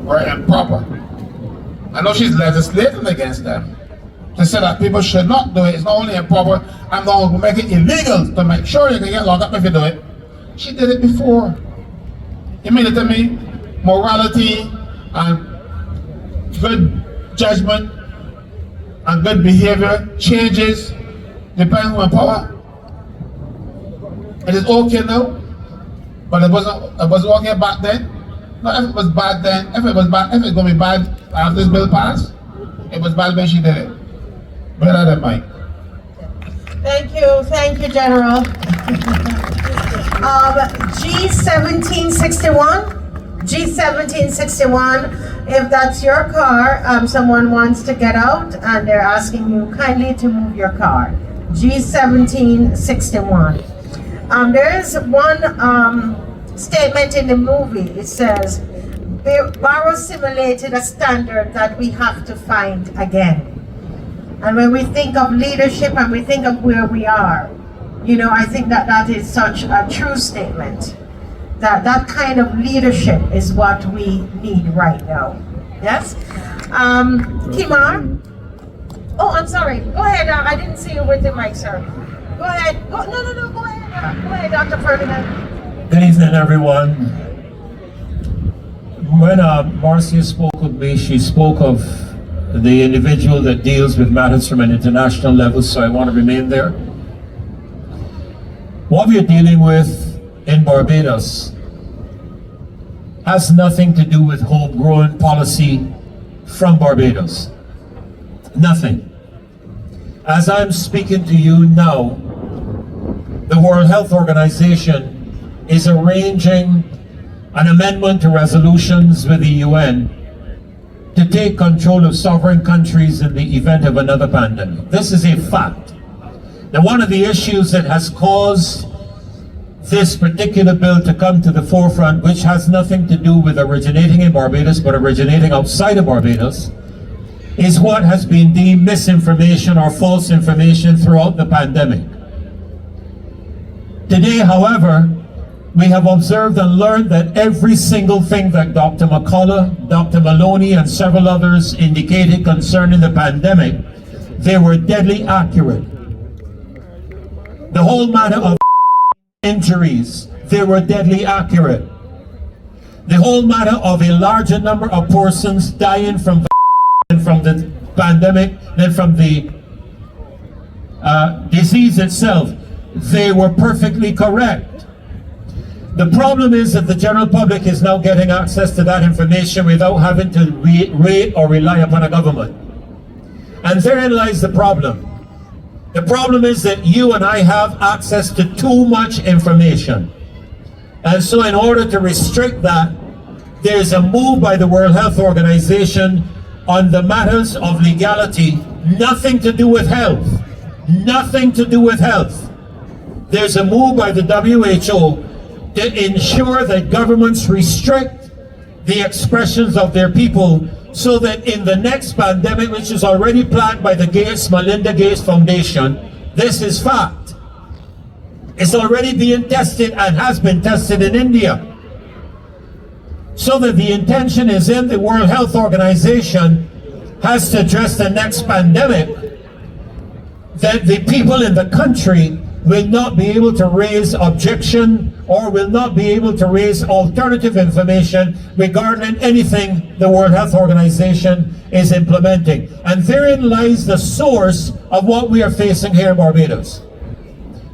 were improper, I know she's legislating against them to say that people should not do it. It's not only improper, I'm going to make it illegal to make sure you can get locked up if you do it. She did it before. You mean it to me? Morality and good judgment and good behavior changes depending on power. It is okay now, but it wasn't okay back then. No, if it was bad then, if it's going to be bad after this bill passed, it was bad when she did it. Better than Mike. Thank you, General. G1761, if that's your car, someone wants to get out and they're asking you kindly to move your car. G1761. There is one statement in the movie. It says, Barrow simulated a standard that we have to find again. And when we think of leadership and we think of where we are, you know, I think that that is such a true statement. That kind of leadership is what we need right now. Yes? Kimar? Oh, I'm sorry. Go ahead. I didn't see you with the mic, sir. Go ahead. No, go ahead. Go ahead, Dr. Ferdinand. Good evening, everyone. When Marcia spoke with me, she spoke of the individual that deals with matters from an international level, so I want to remain there. What we are dealing with in Barbados has nothing to do with homegrown policy from Barbados. Nothing. As I'm speaking to you now, the World Health Organization is arranging an amendment to resolutions with the UN to take control of sovereign countries in the event of another pandemic. This is a fact. Now, one of the issues that has caused this particular bill to come to the forefront, which has nothing to do with originating in Barbados, but originating outside of Barbados, is what has been deemed misinformation or false information throughout the pandemic. Today, however, we have observed and learned that every single thing that Dr. McCullough, Dr. Maloney, and several others indicated concerning the pandemic, they were deadly accurate. The whole matter of injuries, they were deadly accurate. The whole matter of a larger number of persons dying from the pandemic than from the disease itself, they were perfectly correct. The problem is that the general public is now getting access to that information without having to rate or rely upon a government. And therein lies the problem. The problem is that you and I have access to too much information. And so in order to restrict that, there's a move by the World Health Organization on the matters of legality, nothing to do with health. Nothing to do with health. There's a move by the WHO to ensure that governments restrict the expressions of their people so that in the next pandemic, which is already planned by the Melinda Gates Foundation, this is fact. It's already being tested and has been tested in India. So that the intention is in the World Health Organization has to address the next pandemic, that the people in the country will not be able to raise objection or will not be able to raise alternative information regarding anything the World Health Organization is implementing. And therein lies the source of what we are facing here in Barbados.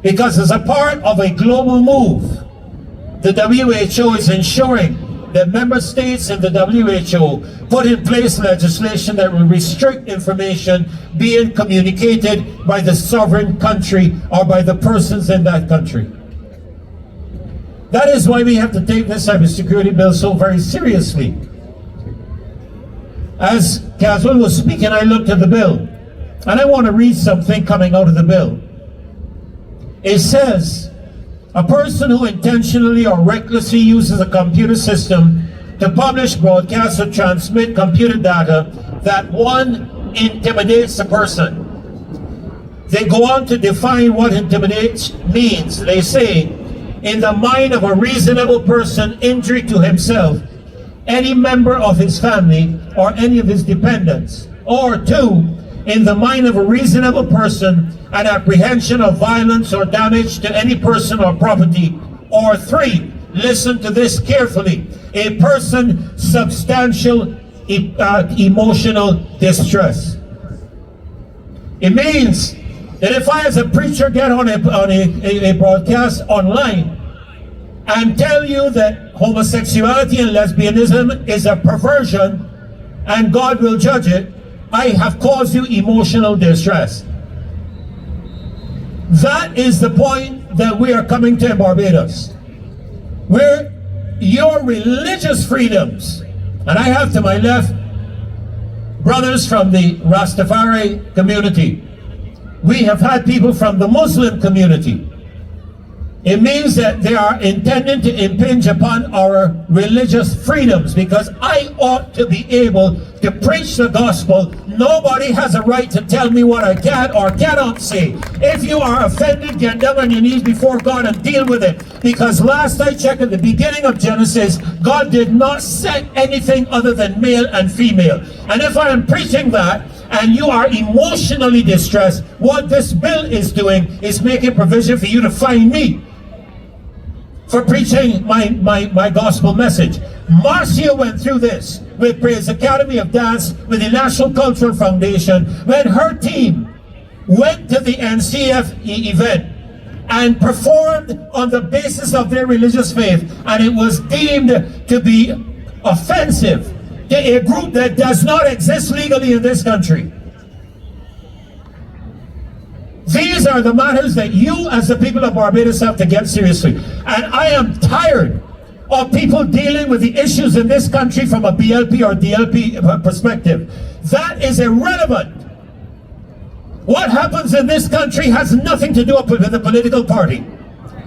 Because as a part of a global move, the WHO is ensuring that member states in the WHO put in place legislation that will restrict information being communicated by the sovereign country or by the persons in that country. That is why we have to take this cybersecurity bill so very seriously. As Caswell was speaking, I looked at the bill, and I want to read something coming out of the bill. It says, a person who intentionally or recklessly uses a computer system to publish, broadcast, or transmit computer data that one intimidates a person. They go on to define what intimidate means. They say, in the mind of a reasonable person, injury to himself, any member of his family, or any of his dependents. Or two, in the mind of a reasonable person, an apprehension of violence or damage to any person or property. Or three, listen to this carefully, a person substantial emotional distress. It means that if I as a preacher get on a broadcast online and tell you that homosexuality and lesbianism is a perversion and God will judge it, I have caused you emotional distress. That is the point that we are coming to in Barbados, where your religious freedoms, and I have to my left brothers from the Rastafari community, we have had people from the Muslim community. It means that they are intending to impinge upon our religious freedoms, because I ought to be able to preach the gospel. Nobody has a right to tell me what I can or cannot say. If you are offended, get down on your knees before God and deal with it. Because last I checked, at the beginning of Genesis, God did not set anything other than male and female. And if I am preaching that, and you are emotionally distressed, what this bill is doing is making provision for you to find me for preaching my gospel message. Marcia went through this with Praise Academy of Dance, with the National Cultural Foundation, when her team went to the NCF event and performed on the basis of their religious faith, and it was deemed to be offensive to a group that does not exist legally in this country. These are the matters that you as the people of Barbados have to get seriously. And I am tired of people dealing with the issues in this country from a BLP or DLP perspective. That is irrelevant. What happens in this country has nothing to do with the political party.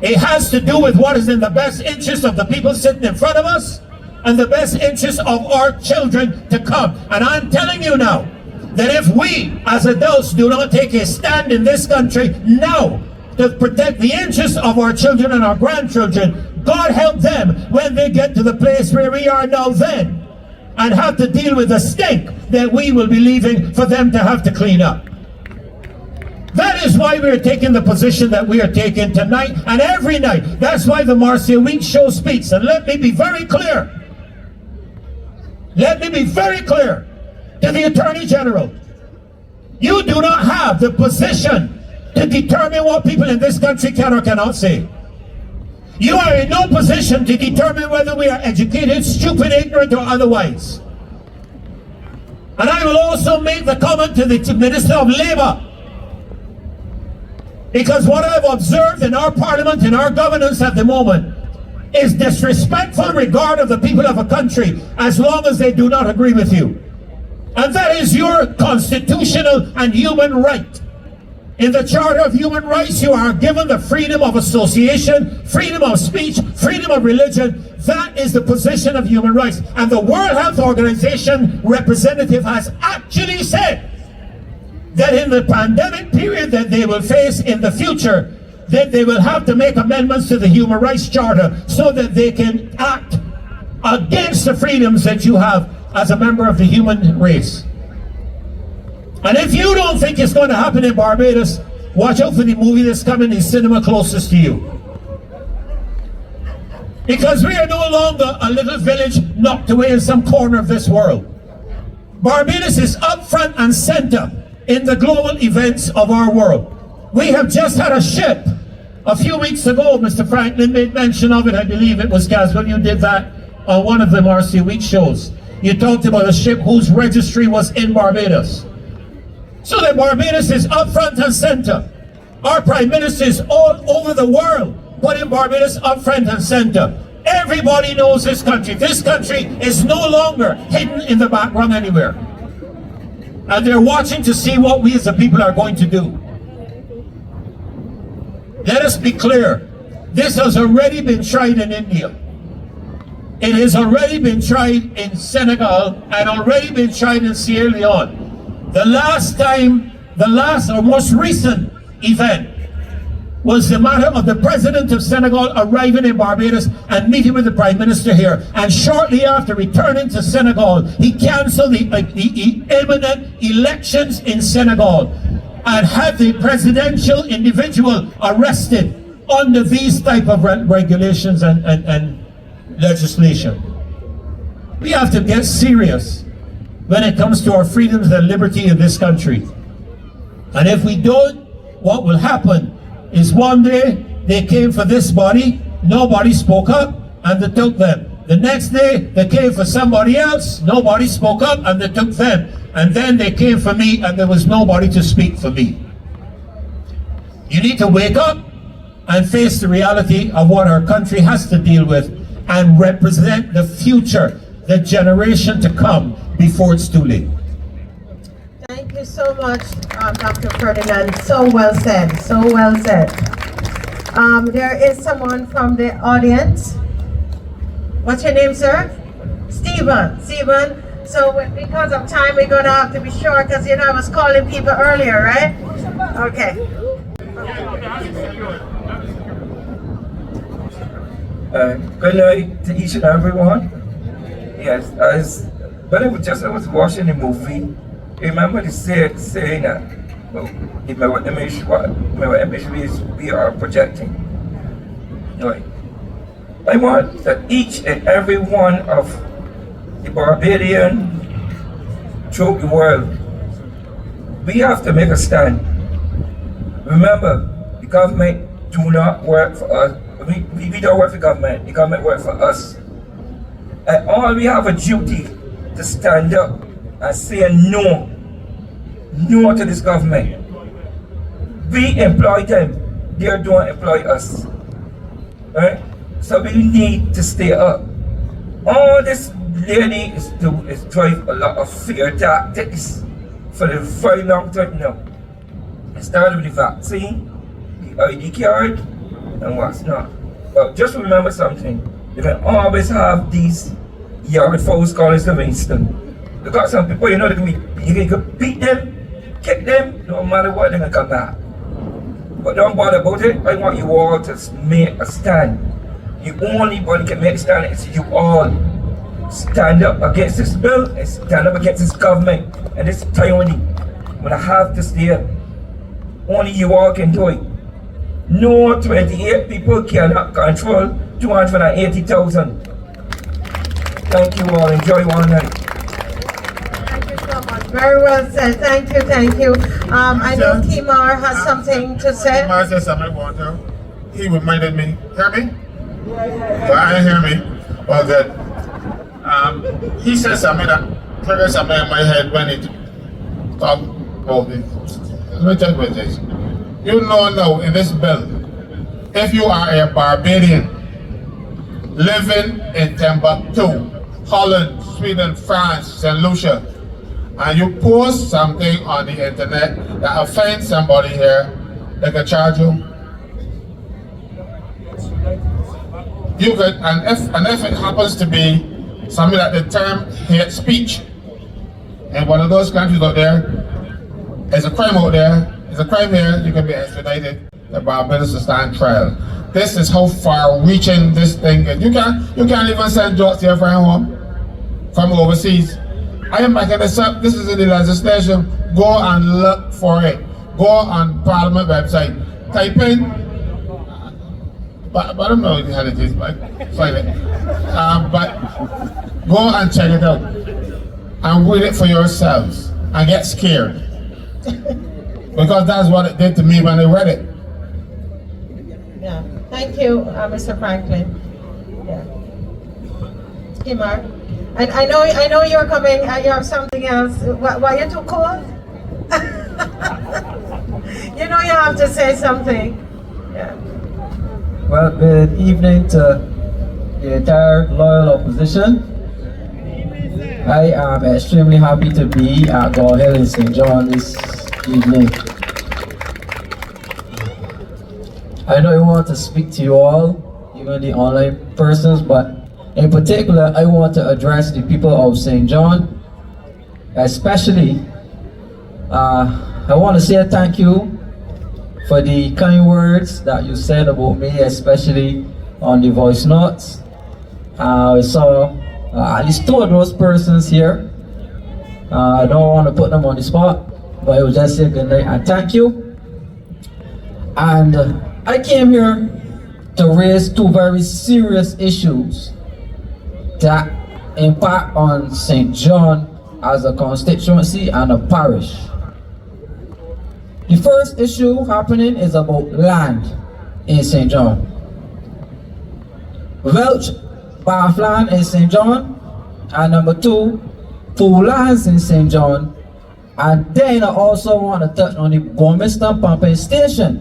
It has to do with what is in the best interest of the people sitting in front of us and the best interest of our children to come. And I'm telling you now, that if we as adults do not take a stand in this country now to protect the interests of our children and our grandchildren, God help them when they get to the place where we are now then and have to deal with the stink that we will be leaving for them to have to clean up. That is why we are taking the position that we are taking tonight and every night. That's why the Marcia Week show speaks. And let me be very clear. Let me be very clear to the Attorney General. You do not have the position to determine what people in this country can or cannot say. You are in no position to determine whether we are educated, stupid, ignorant, or otherwise. And I will also make the comment to the Minister of Labour Because what I've observed in our parliament, in our governance at the moment, is disrespectful regard of the people of a country as long as they do not agree with you. And that is your constitutional and human right. In the Charter of Human Rights, you are given the freedom of association, freedom of speech, freedom of religion. That is the position of human rights. And the World Health Organization representative has actually said that in the pandemic period that they will face in the future, that they will have to make amendments to the Human Rights Charter so that they can act against the freedoms that you have as a member of the human race. And if you don't think it's going to happen in Barbados, watch out for the movie that's coming in the cinema closest to you. Because we are no longer a little village knocked away in some corner of this world. Barbados is up front and center in the global events of our world. We have just had a ship a few weeks ago. Mr. Franklin made mention of it. I believe it was Caswell. You did that on one of the RC Week shows. You talked about a ship whose registry was in Barbados. So that Barbados is up front and center. Our Prime Minister is all over the world, putting Barbados up front and center. Everybody knows this country. This country is no longer hidden in the background anywhere. And they're watching to see what we as a people are going to do. Let us be clear. This has already been tried in India. It has already been tried in Senegal and already been tried in Sierra Leone. The last or most recent event was the matter of the president of Senegal arriving in Barbados and meeting with the Prime Minister here. And shortly after returning to Senegal, he cancelled the imminent elections in Senegal and had the presidential individual arrested under these type of regulations and legislation. We have to get serious when it comes to our freedoms and liberty in this country. And if we don't, what will happen is one day they came for this body, nobody spoke up, and they took them. The next day they came for somebody else, nobody spoke up, and they took them. And then they came for me, and there was nobody to speak for me. You need to wake up and face the reality of what our country has to deal with and represent the future, the generation to come, before it's too late. Thank you so much, Dr. Ferdinand. So well said, so well said. There is someone from the audience. What's your name, sir? Stephen. Stephen. So because of time, we're going to have to be short because, you know, I was calling people earlier, right? Okay. Good night to each and everyone. Yes, when I was watching the movie, I remember the saying that, well, what image we are projecting. Right. I want that each and every one of the Barbadian throughout the world, we have to make a stand. Remember, the government do not work for us. We don't work for government. The government works for us. And all we have a duty to stand up and say no to this government. We employ them, they don't employ us. Right? So we need to stay up. All this lady is drive a lot of fear tactics for the very long time now. It started with the vaccine, the ID card, and what's not. But just remember something. You can always have these yard fouls calling Livingston. You got some people, you know, you can beat them, kick them, no matter what, they're gonna come back. But don't bother about it. I want you all to make a stand. You only one can make a stand is you all. Stand up against this bill and stand up against this government and this tyranny. When I have to stay up, only you all can do it. No 28 people cannot control 280,000. Thank you all. Enjoy one night. Thank you so much. Very well said. Thank you, thank you. I know Kimar has something to say. Kimar said something I want to. He reminded me. Hear me? Well, I didn't hear me. Well, good. He said something that triggered something in my head when he talked about this. Let me tell you about this. You know now in this bill, if you are a Barbadian living in Timbuktu, Holland, Sweden, France, St. Lucia, and you post something on the internet that offends somebody here, they can charge you. You could, and if it happens to be something like the term hate speech, in one of those countries out there, there's a crime out there, there's a crime here, you can be extradited to Barbados to stand trial. This is how far-reaching this thing is. You can't even send jokes to your friend home from overseas. I am backing this up. This is in the legislation. Go and look for it. Go on Parliament website. Type in. But I don't know how it is, but find it. But go and check it out and read it for yourselves and get scared, because that's what it did to me when I read it. Yeah. Thank you, Mr. Franklin. Yeah. Kimar. And I know you're coming. You have something else. Why you too cold? You know you have to say something. Yeah. Well, good evening to the entire loyal opposition. I am extremely happy to be at Gall Hill in St. John this evening. I know I want to speak to you all, even the online persons, but in particular, I want to address the people of St. John. Especially, I want to say thank you for the kind words that you said about me, especially on the voice notes. I saw at least 2 of those persons here. I don't want to put them on the spot, but I will just say good night and thank you. And I came here to raise 2 very serious issues that impact on St. John as a constituency and a parish. The first issue happening is about land in St. John. Welch Barfland in St. John, and number 2, pool lands in St. John. And then I also want to touch on the Gormiston pumping station,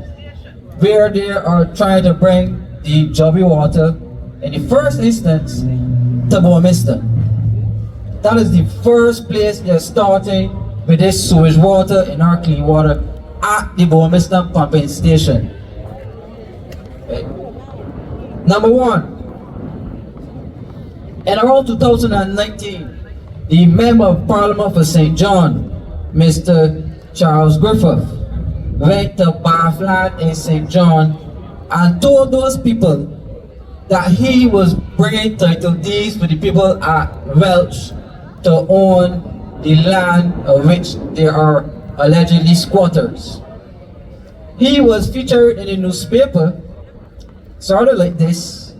where they are trying to bring the Jobby water in the first instance to Gormiston. That is the first place they're starting with this sewage water in our clean water at the Gormiston pumping station. Okay. Number 1, in around 2019, the Member of Parliament for St. John, Mr. Charles Griffith, went to Barfland in St. John and told those people that he was bringing title deeds for the people at Welch to own the land of which they are allegedly squatters. He was featured in the newspaper, sort of like this,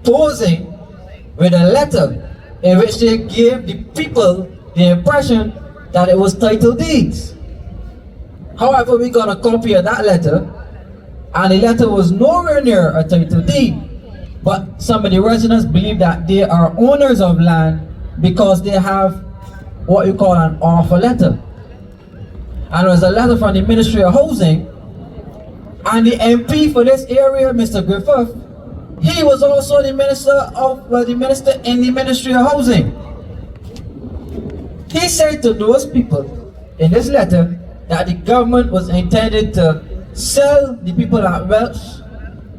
posing with a letter in which they gave the people the impression that it was title deeds. However, we got a copy of that letter, and the letter was nowhere near a title deed. But some of the residents believe that they are owners of land because they have what you call an offer letter. And there was a letter from the Ministry of Housing, and the MP for this area, Mr. Griffith, he was also the minister in the Ministry of Housing. He said to those people in this letter that the government was intended to sell the people at Welch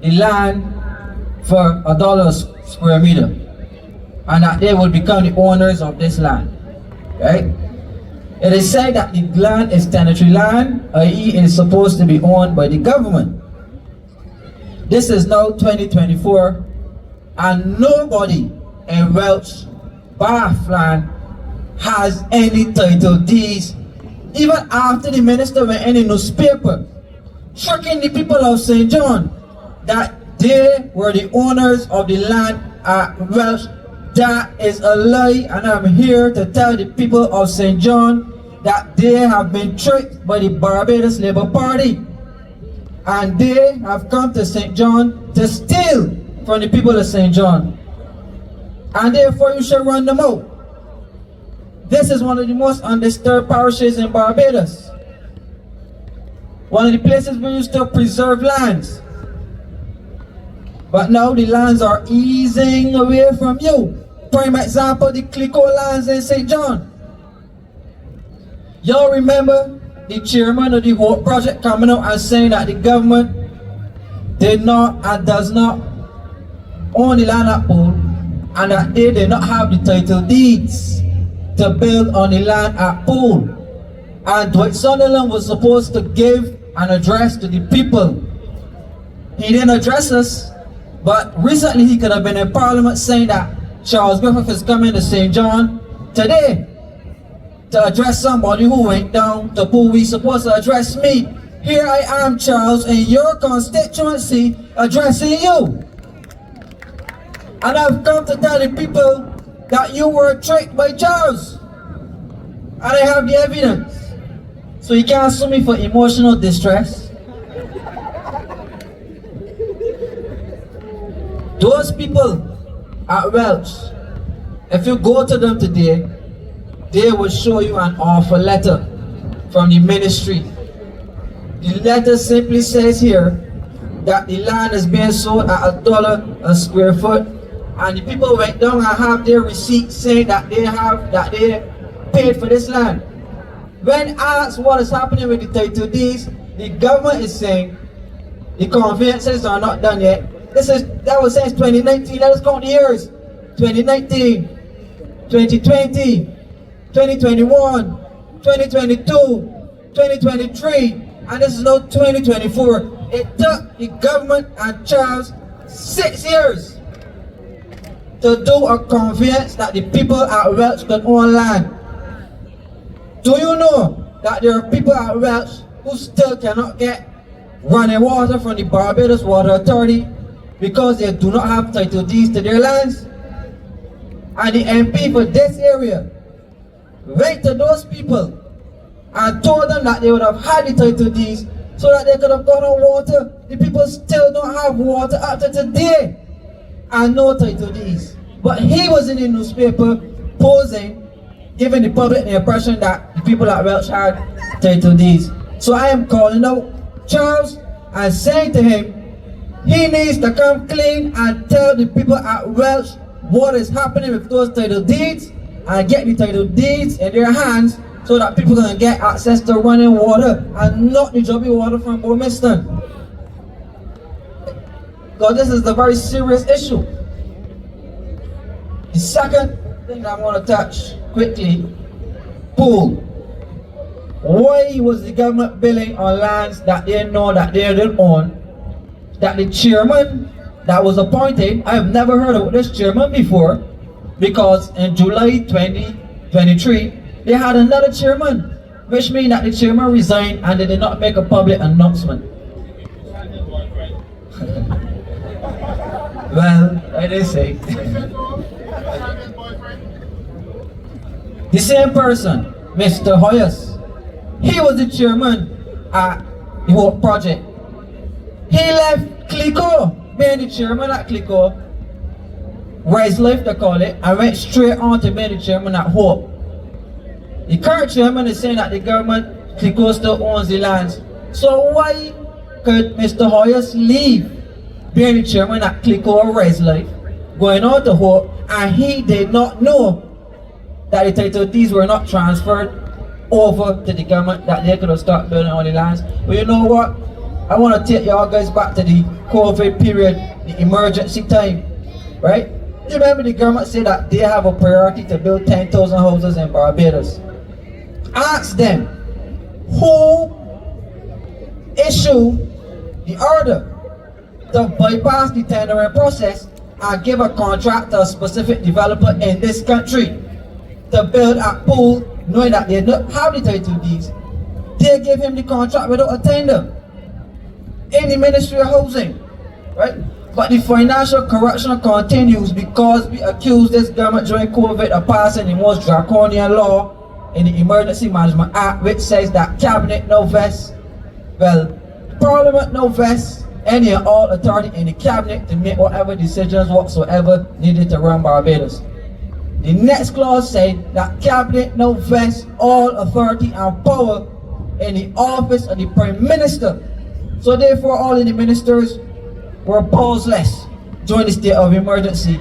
the land for $1 a square meter, and that they will become the owners of this land. Right? It is said that the land is tenantry land, i.e. it is supposed to be owned by the government. This is now 2024, and nobody in Welch Barfland has any title deeds, even after the minister went in the newspaper tricking the people of St. John that they were the owners of the land at Welch. That is a lie, and I'm here to tell the people of St. John that they have been tricked by the Barbados Labour Party, and they have come to St. John to steal from the people of St. John, and therefore you should run them out. This is one of the most undisturbed parishes in Barbados. one of the places we used to preserve lands. But now the lands are easing away from you. Prime example, the Clico lands in St. John. Y'all remember the chairman of the Hope Project coming out and saying that the government did not and does not own the land at Pool, and that they did not have the title deeds to build on the land at Pool. And Dwight Sunderland was supposed to give an address to the people. He didn't address us, but recently he could have been in Parliament saying that Charles Griffith is coming to St. John today to address somebody who went down to Pool. He's supposed to address me. Here I am, Charles, in your constituency, addressing you. And I've come to tell the people that you were tricked by Charles. And I have the evidence. So you can't sue me for emotional distress. Those people at Welch, if you go to them today, they will show you an offer letter from the ministry. The letter simply says here that the land is being sold at $1 a square foot, and the people went down and have their receipts saying that they paid for this land. When asked what is happening with the title deeds, the government is saying the conveyances are not done yet. That was since 2019. Let us count the years. 2019, 2020, 2021, 2022, 2023, and this is now 2024. It took the government and Charles 6 years to do a conveyance that the people at Welch could own land. Do you know that there are people at Welch who still cannot get running water from the Barbados Water Authority because they do not have title deeds to their lands? And the MP for this area went to those people and told them that they would have had the title deeds so that they could have gotten water. The people still don't have water up to today and no title deeds. But he was in the newspaper posing, giving the public the impression that the people at Welch had title deeds. So I am calling out Charles and saying to him, he needs to come clean and tell the people at Welch what is happening with those title deeds and get the title deeds in their hands so that people can get access to running water and not the jobby water from Burmiston. Because this is a very serious issue. The second thing I want to touch quickly, Pool. Why was the government billing on lands that they know that they didn't own? That the chairman that was appointed, I have never heard of this chairman before, because in July 2023, they had another chairman, which means that the chairman resigned and they did not make a public announcement. Well, I did say. The same person, Mr. Hoyas, he was the chairman at the Hope Project. He left Clico, being the chairman at Clico, Rise Life they call it, and went straight on to being the chairman at Hope. The current chairman is saying that the government, Clico, still owns the lands. So why could Mr. Hoyas leave being the chairman at Clico or Rise Life, going on to Hope, and he did not know that the title deeds were not transferred over to the government, that they could have started building on the lands? But you know what? I want to take y'all guys back to the COVID period, the emergency time, right? You remember the government said that they have a priority to build 10,000 houses in Barbados. Ask them, who issued the order to bypass the tendering process and give a contract to a specific developer in this country to build a Pool, knowing that they don't have the title deeds? They gave him the contract without a tender in the Ministry of Housing, right? But the financial corruption continues because we accuse this government during COVID of passing the most draconian law in the Emergency Management Act, which says that Cabinet no vests, well, Parliament no vests any and all authority in the Cabinet to make whatever decisions whatsoever needed to run Barbados. The next clause says that Cabinet no vests all authority and power in the office of the Prime Minister. So therefore, all of the ministers were pauseless during the state of emergency,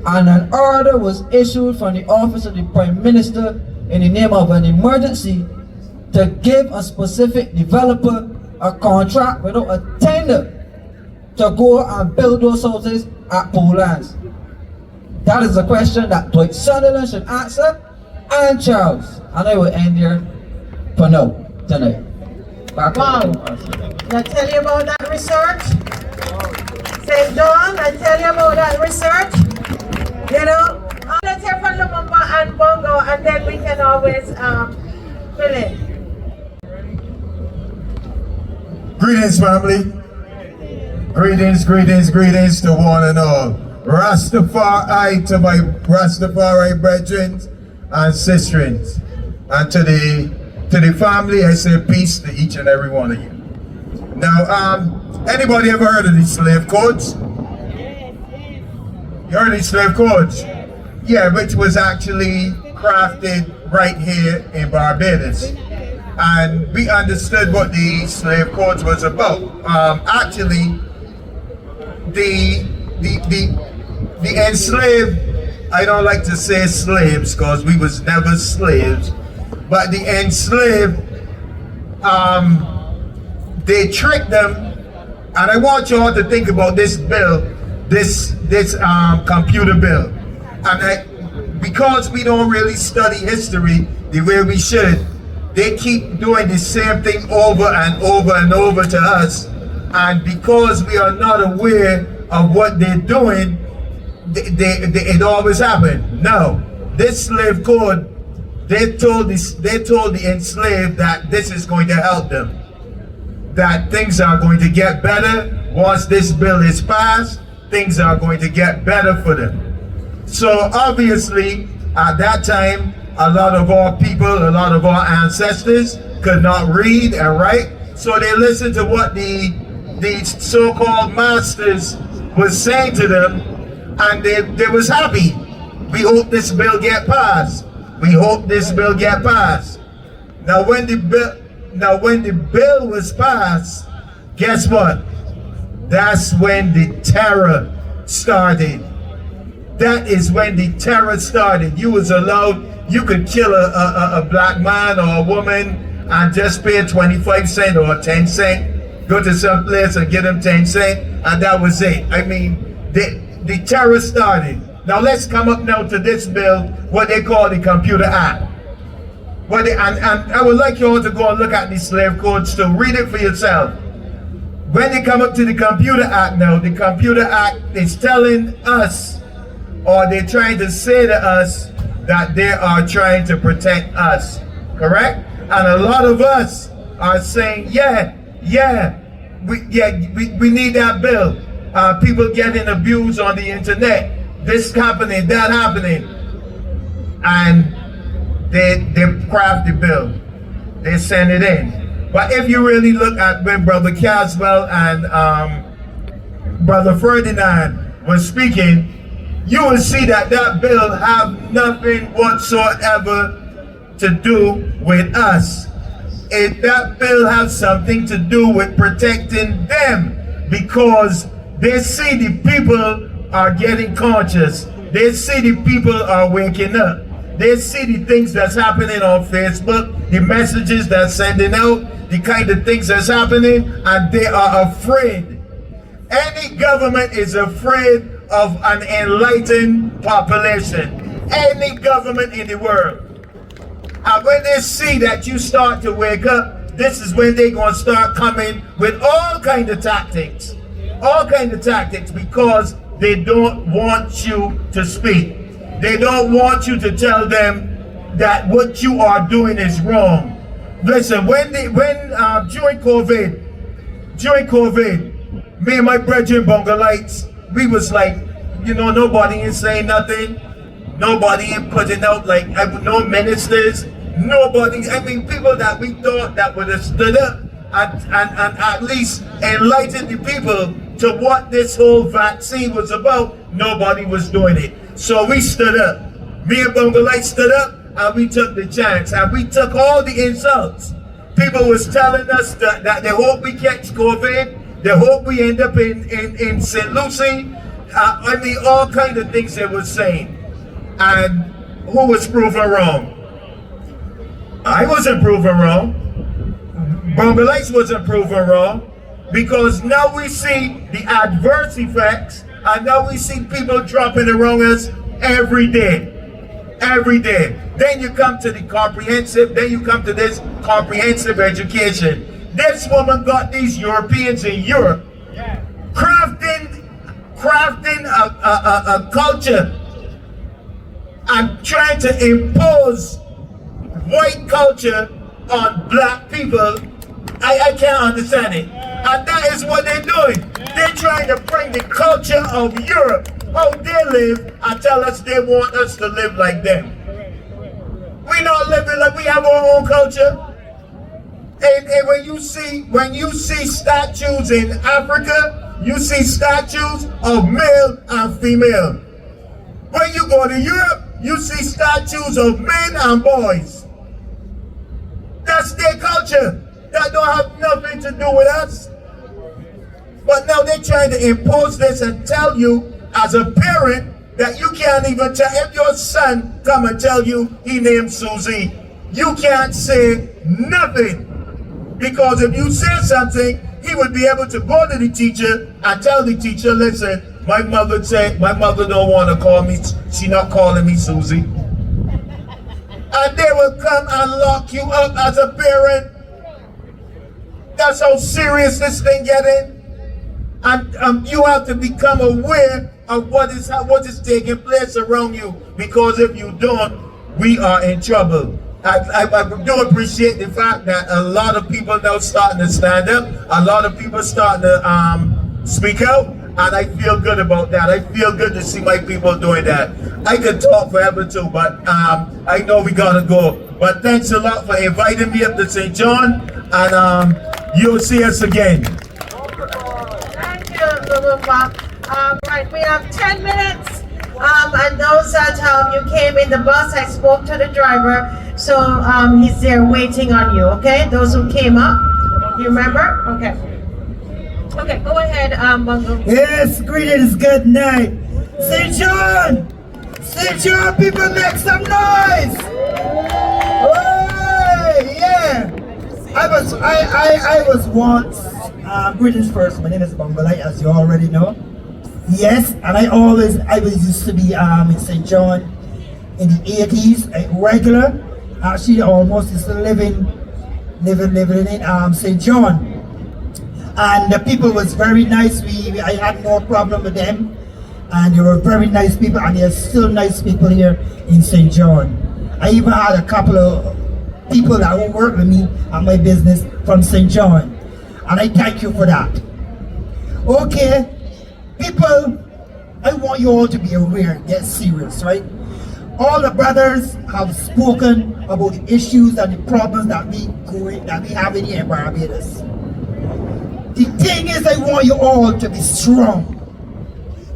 and an order was issued from the office of the Prime Minister in the name of an emergency to give a specific developer a contract without a tender to go and build those houses at pool lands. That is a question that Dwight Sunderland should answer, and Charles. And I will end here for now, tonight. Back Wow. I tell you about that research. St. John, I tell you about that research. You know, let's hear from Lumumba and Bongo, and then we can always fill in. Greetings, family. Greetings, greetings, greetings to one and all. Rastafari to my Rastafari brethren and sisters. And to the family, I say peace to each and every one of you. Now, anybody ever heard of these slave codes? You heard of these slave codes? Yeah, which was actually crafted right here in Barbados. And we understood what the slave codes was about. Actually, the enslaved, I don't like to say slaves because we was never slaves, but the enslaved, they tricked them. And I want you all to think about this bill, this computer bill. And because we don't really study history the way we should, they keep doing the same thing over and over and over to us. And because we are not aware of what they're doing, it always happens. No, this slave code, they told the enslaved that this is going to help them, that things are going to get better once this bill is passed. Things are going to get better for them. So obviously, at that time, a lot of our people, a lot of our ancestors could not read and write, so they listened to what the so-called masters was saying to them, and they was happy. We hope this bill get passed. We hope this bill get passed. Now when the bill was passed, guess what? That's when the terror started. That is when the terror started. You was allowed, you could kill a black man or a woman and just pay 25 cents or 10 cents. Go to some place and get them 10 cents, and that was it. I mean, the terror started. Now let's come up now to this bill, what they call the Computer Act. And I would like you all to go and look at the slave codes to read it for yourself. When they come up to the Computer Act now, the Computer Act is telling us, or they're trying to say to us, that they are trying to protect us, correct? And a lot of us are saying, we need that bill. People getting abused on the internet, this happening, that happening, and they craft the bill, they send it in. But if you really look at when Brother Caswell and Brother Ferdinand was speaking, you will see that that bill have nothing whatsoever to do with us. That bill has something to do with protecting them, because they see the people are getting conscious. They see the people are waking up. They see the things that's happening on Facebook, the messages that's sending out, the kind of things that's happening, and they are afraid. Any government is afraid of an enlightened population. Any government in the world. And when they see that you start to wake up, this is when they're going to start coming with all kind of tactics. All kind of tactics, because they don't want you to speak. They don't want you to tell them that what you are doing is wrong. Listen, during COVID, me and my brethren Bongolites, we was like, you know, nobody ain't saying nothing. Nobody ain't putting out, like, no ministers. Nobody, I mean, people that we thought that would have stood up and at least enlightened the people to what this whole vaccine was about. Nobody was doing it. So we stood up. Me and Bongolites stood up, and we took the chance, and we took all the insults. People was telling us that they hope we catch COVID, they hope we end up in St. Lucie. I mean, all kind of things they were saying. And who was proven wrong? I wasn't proven wrong. Bongolites wasn't proven wrong. Because now we see the adverse effects, and now we see people dropping around us every day. Every day. Then you come to the comprehensive, then you come to this comprehensive education. This woman got these Europeans in Europe crafting a culture and trying to impose white culture on black people. I can't understand it. And that is what they're doing. They're trying to bring the culture of Europe, how they live, and tell us they want us to live like them. We're not living like we have our own culture. And when you see statues in Africa, you see statues of male and female. When you go to Europe, you see statues of men and boys. That's their culture. That don't have nothing to do with us. But now they're trying to impose this and tell you as a parent that you can't even tell. If your son come and tell you he named Susie, you can't say nothing. Because if you say something, he would be able to go to the teacher and tell the teacher, listen, my mother don't want to call me, she not calling me Susie. And they will come and lock you up as a parent. That's how serious this thing getting. And you have to become aware of what is taking place around you. Because if you don't, we are in trouble. I do appreciate the fact that a lot of people now starting to stand up. A lot of people starting to speak out. And I feel good about that. I feel good to see my people doing that. I could talk forever too, but I know we gotta go. But thanks a lot for inviting me up to St. John. And you'll see us again. Thank you, Lumumba. Right, we have 10 minutes. And those that you came in the bus, I spoke to the driver. So he's there waiting on you, okay? Those who came up, you remember? Okay. Okay, go ahead, Bungo. Yes, greetings, good night. St. John! St. John, people make some noise! Oh, yeah! I was once, greetings first, my name is Bongolai, as you already know. Yes, and I used to be in St. John in the 80s, regular. Actually, almost used to living in St. John. And the people was very nice. I had no problem with them. And they were very nice people, and they're still nice people here in St. John. I even had a couple of people that will work with me at my business from St. John. And I thank you for that. Okay, people, I want you all to be aware, get serious, right? All the brothers have spoken about the issues and the problems that we have in here in Barbados. The thing is, I want you all to be strong,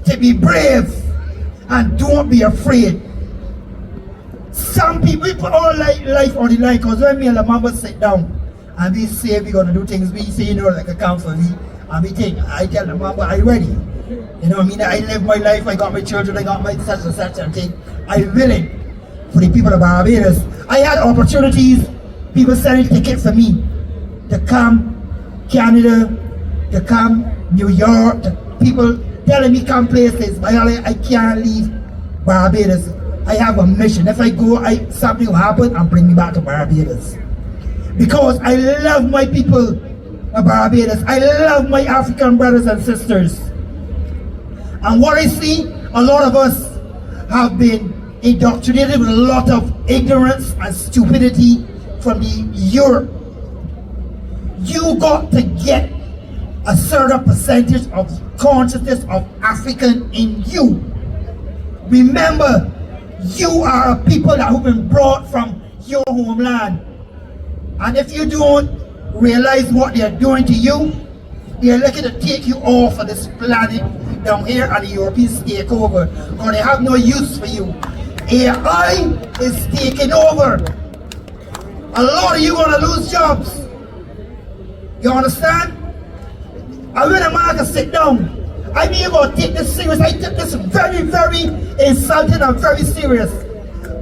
to be brave, and don't be afraid. Some people, we put all life on the line, because when me and the mama sit down and we say we're going to do things, we say, you know, like a council, and we think, I tell the mama, I'm ready. You know what I mean? I live my life, I got my children, I got my such and such and thing. I'm willing for the people of Barbados. I had opportunities, people selling tickets for me to come Canada, to come New York, people telling me come places, but I can't leave Barbados. I have a mission. If I go, something will happen and bring me back to Barbados. Because I love my people of Barbados. I love my African brothers and sisters. And what I see, a lot of us have been indoctrinated with a lot of ignorance and stupidity from the Europe. You got to get a certain percentage of consciousness of African in you. Remember, you are a people that have been brought from your homeland. And if you don't realize what they're doing to you, they're looking to take you off of this planet down here, and the Europeans take over, or they have no use for you. AI is taking over. A lot of you are going to lose jobs. You understand? And when a man can sit down, I mean, you're going to take this serious. I took this very, very insulting and very serious.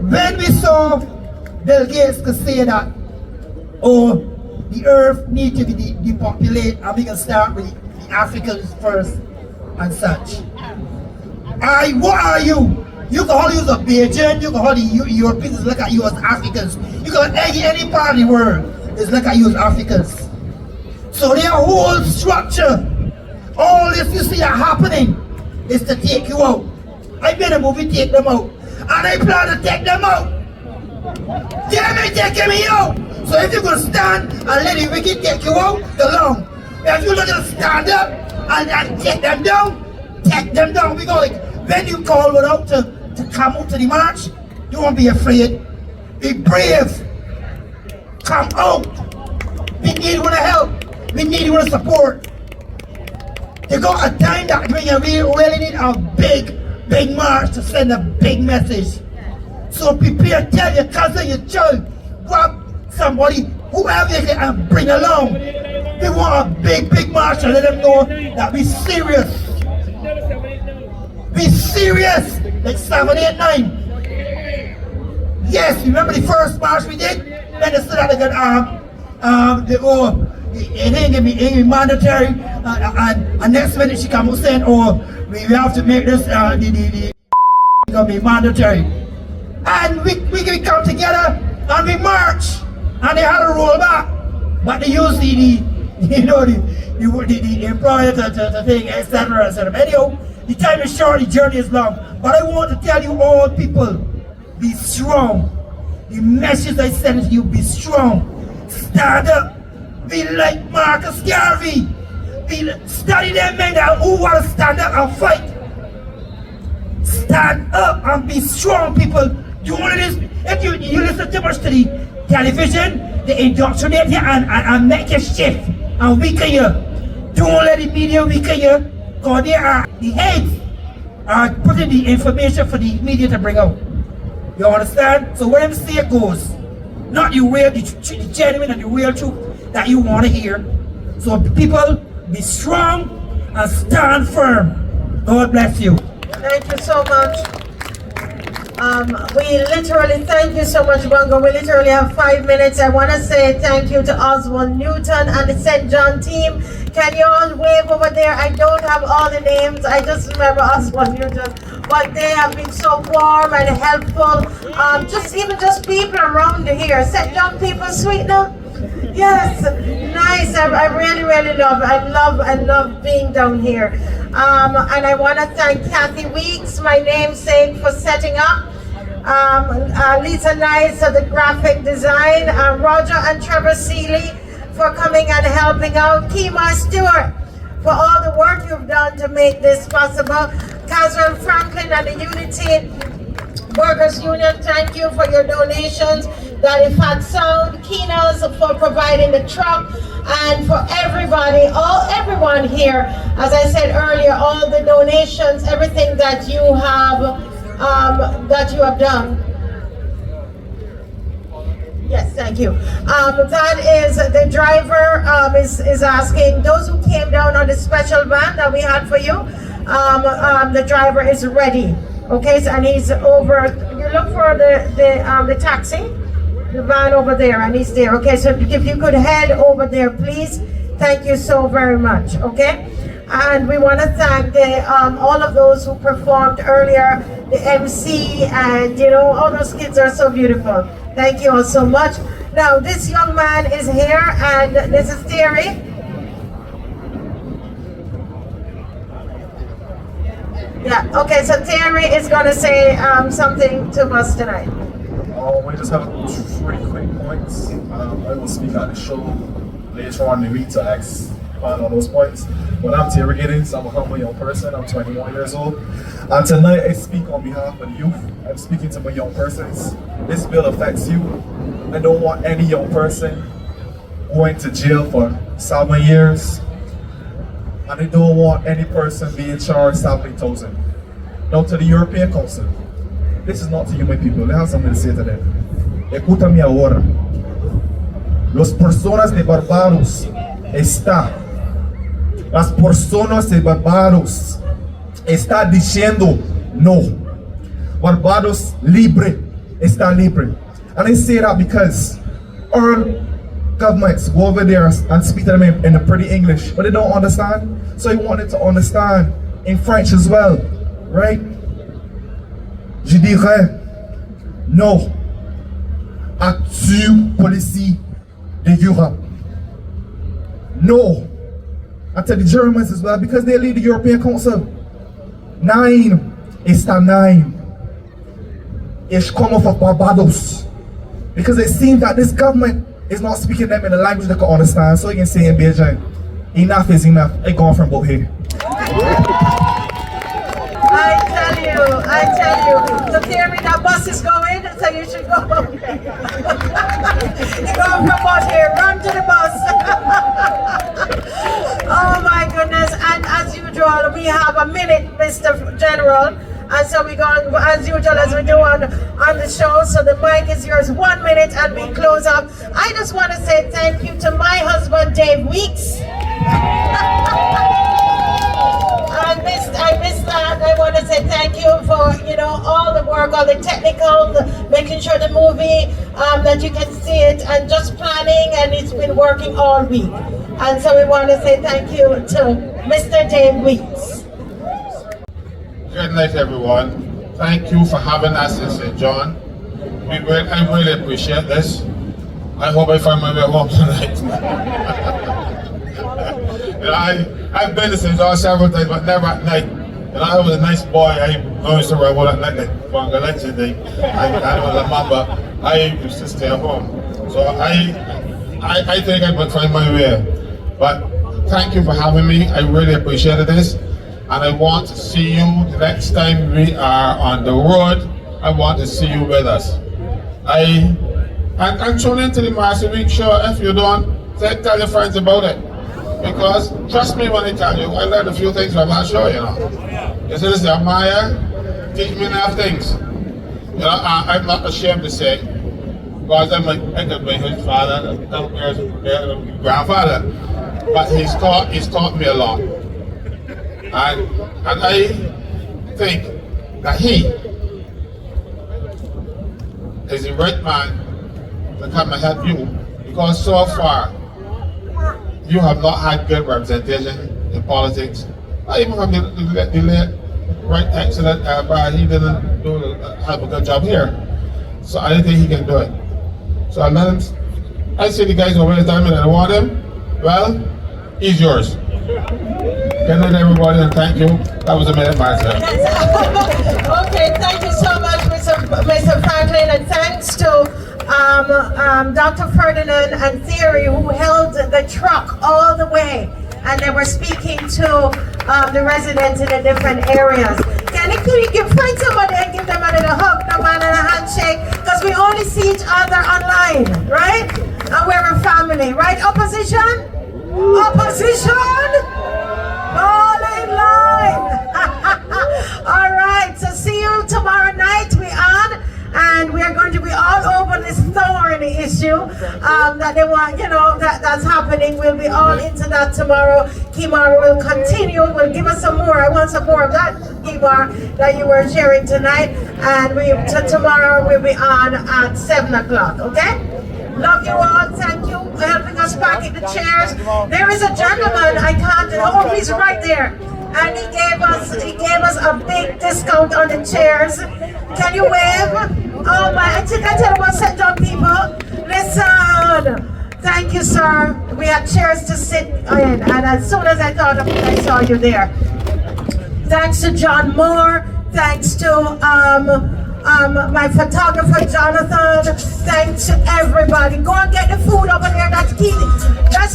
When we saw Bill Gates could say that, oh, the earth needs to be depopulated and we can start with the Africans first and such. What are you? You can all use a Beijing, you can all the Europeans look at you as Africans. You can any part of the world is look at you as Africans. So their whole structure, all this you see are happening is to take you out. I made a movie take them out. And I plan to take them out. They may take me out. So if you're going to stand and let the wicked take you out, go long. If you're not going to stand up and take them down. Because like, when you call one out to come out to the march, you won't be afraid. Be brave. Come out. We need you to help. We need you to support. You got a time that when you really need a big march to send a big message. So prepare, tell your cousin, your child, grab somebody, whoever you can, and bring along. We want a big march to let them know that we serious. Be serious, like 789. Yes, remember the first march we did? Then they said that they got it ain't gonna be mandatory, and next minute she come out saying, oh, we have to make this gonna be mandatory. And we come together and we march, and they had to roll back, but they use the employer to thing, etc. Anyhow, the time is short, the journey is long. But I want to tell you all people, be strong. The message I send to you, be strong. Stand up. Be like Marcus Garvey. Study them men who want to stand up and fight. Stand up and be strong, people. Do all of this. If you listen too much to the television, they indoctrinate you and make you shift and weaken you. Don't let the media weaken you, because they are the heads are putting the information for the media to bring out. You understand? So whatever say it goes. Not the real, the genuine and the real truth that you want to hear. So people, be strong and stand firm. God bless you. Thank you so much. We literally, thank you so much, Bongo. We literally have 5 minutes. I want to say thank you to Oswald Newton and the St. John team. Can you all wave over there? I don't have all the names. I just remember Oswald Newton. But they have been so warm and helpful. Just people around here. St. John people sweet now? Yes, nice. I really love being down here. And I want to thank Kathy Weeks, my namesake, for setting up. Lisa Nice for the graphic design. Roger and Trevor Seeley for coming and helping out. Kima Stewart for all the work you've done to make this possible. Caswell Franklin and the Unity Workers Union, thank you for your donations. Daddy Fat Sound, Keenos for providing the truck, and for everybody, everyone here, as I said earlier, all the donations, everything that you have done. Yes, thank you. That is the driver is asking those who came down on the special van that we had for you. The driver is ready. Okay, so, and he's over. You look for the taxi, the van over there, and he's there. Okay, so if you could head over there, please. Thank you so very much. Okay, and we want to thank all of those who performed earlier, the MC, and all those kids are so beautiful. Thank you all so much. Now this young man is here, and this is Terry. Yeah, okay, so Terry is going to say something to us tonight. We just have 3 quick points. I will speak at the show later on in the week to expand on those points. But I'm Terry Giddens, I'm a humble young person, I'm 21 years old. And tonight I speak on behalf of the youth. I'm speaking to my young persons. This bill affects you. I don't want any young person going to jail for 7 years. And I don't want any person being charged 70,000. Now to the European Council, this is not to you, my people. I have something to say to them. Escúchame ahora. Los personas de Barbados las personas de Barbados está diciendo no. Barbados libre está libre. And I say that because our governments go over there and speak to them in a pretty English, but they don't understand. So I wanted to understand in French as well, right? Je dirais no à toute policy de Europe. No. And to the Germans as well, because they lead the European Council. 9 está 9. It's come off of Barbados. Because it seems that this government is not speaking them in a language they can understand. So you can say in Beijing, enough is enough. It's gone from both here. I tell you, the theory that bus is going, so you should go. You're going from out here, run to the bus. Oh my goodness, and as usual, we have a minute, Mr. General, and so we're going, as usual, as we do on the show, so the mic is yours, 1 minute, and we close up. I just want to say thank you to my husband, Dave Weeks. I missed that. I want to say thank you for, all the work, all the technical, making sure the movie, that you can see it, and just planning, and it's been working all week. And so we want to say thank you to Mr. Dave Weeks. Good night, everyone. Thank you for having us in St. John. I really appreciate this. I hope I find my way home tonight. I've been to St. John several times, but never at night. I was a nice boy. I used to ride at night, like Bangladesh Day. I don't remember. I used to stay at home. So I think I would find my way. But thank you for having me. I really appreciated this. And I want to see you the next time we are on the road. I want to see you with us. And tune into the Master Week show. If you don't, tell your friends about it. Because trust me when I tell you, I learned a few things from that show, You see, this is Maya, teach me enough things. I'm not ashamed to say, because I could be his father, grandfather, but he's taught me a lot. And I think that he is the right man to come and help you, because so far, you have not had good representation in politics. Not even from the late, right, excellent, but he didn't have a good job here. So I don't think he can do it. So I let him, I see the guys over there telling me that I want him. Well, he's yours. Good night, everybody, and thank you. That was a minute, myself. Okay, thank you so much, Mr. Franklin, and thanks to Dr. Ferdinand and Theory, who held the truck all the way, and they were speaking to the residents in the different areas. Can you find somebody and give them a little hug, no man, and a handshake? Because we only see each other online, right? And we're a family, right? Opposition? Opposition? All in line. All right, so see you tomorrow night. We're on. And we are going to be all over this thorny issue that they want, that's happening. We'll be all into that tomorrow. Kimar will continue, will give us some more. I want some more of that, Kimar, that you were sharing tonight. And tomorrow we'll be on at 7 o'clock, okay? Love you all. Thank you for helping us pack in the chairs. There is a gentleman, he's right there. And he gave us a big discount on the chairs. Can you wave? Oh my, I think I tell you what, St. John people, listen. Thank you, sir. We had chairs to sit in, and as soon as I thought of it, I saw you there. Thanks to John Moore. Thanks to my photographer, Jonathan. Thanks to everybody. Go and get the food over there. That's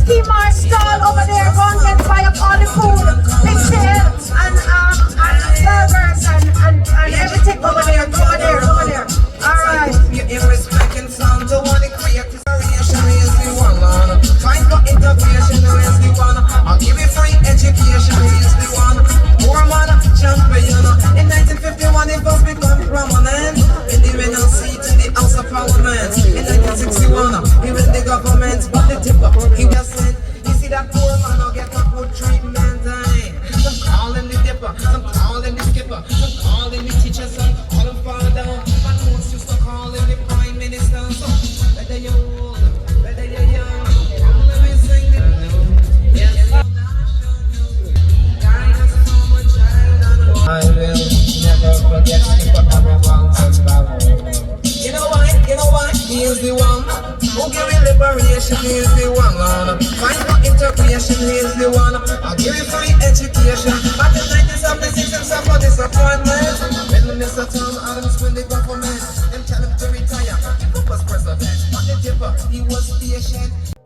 Kimar's stall over there. Go and get buy up all the food. Big sale and burgers and everything over there. Over there. All right. Find no integration, raise the one. I'll give you free education, raise the one. Poor man, champion. In 1951, it was become prominent. In the middle seat in the House of Parliament. In 1961, he went the government, but the tip up, he was sent. You see that? integration is the one, Lord. Find for integration is the one. I'll give you free education. Back in 1976, suffer disappointment. When Mr. Tom Adams win the government, them tell him to retire. He was president. On the tip, he was patient.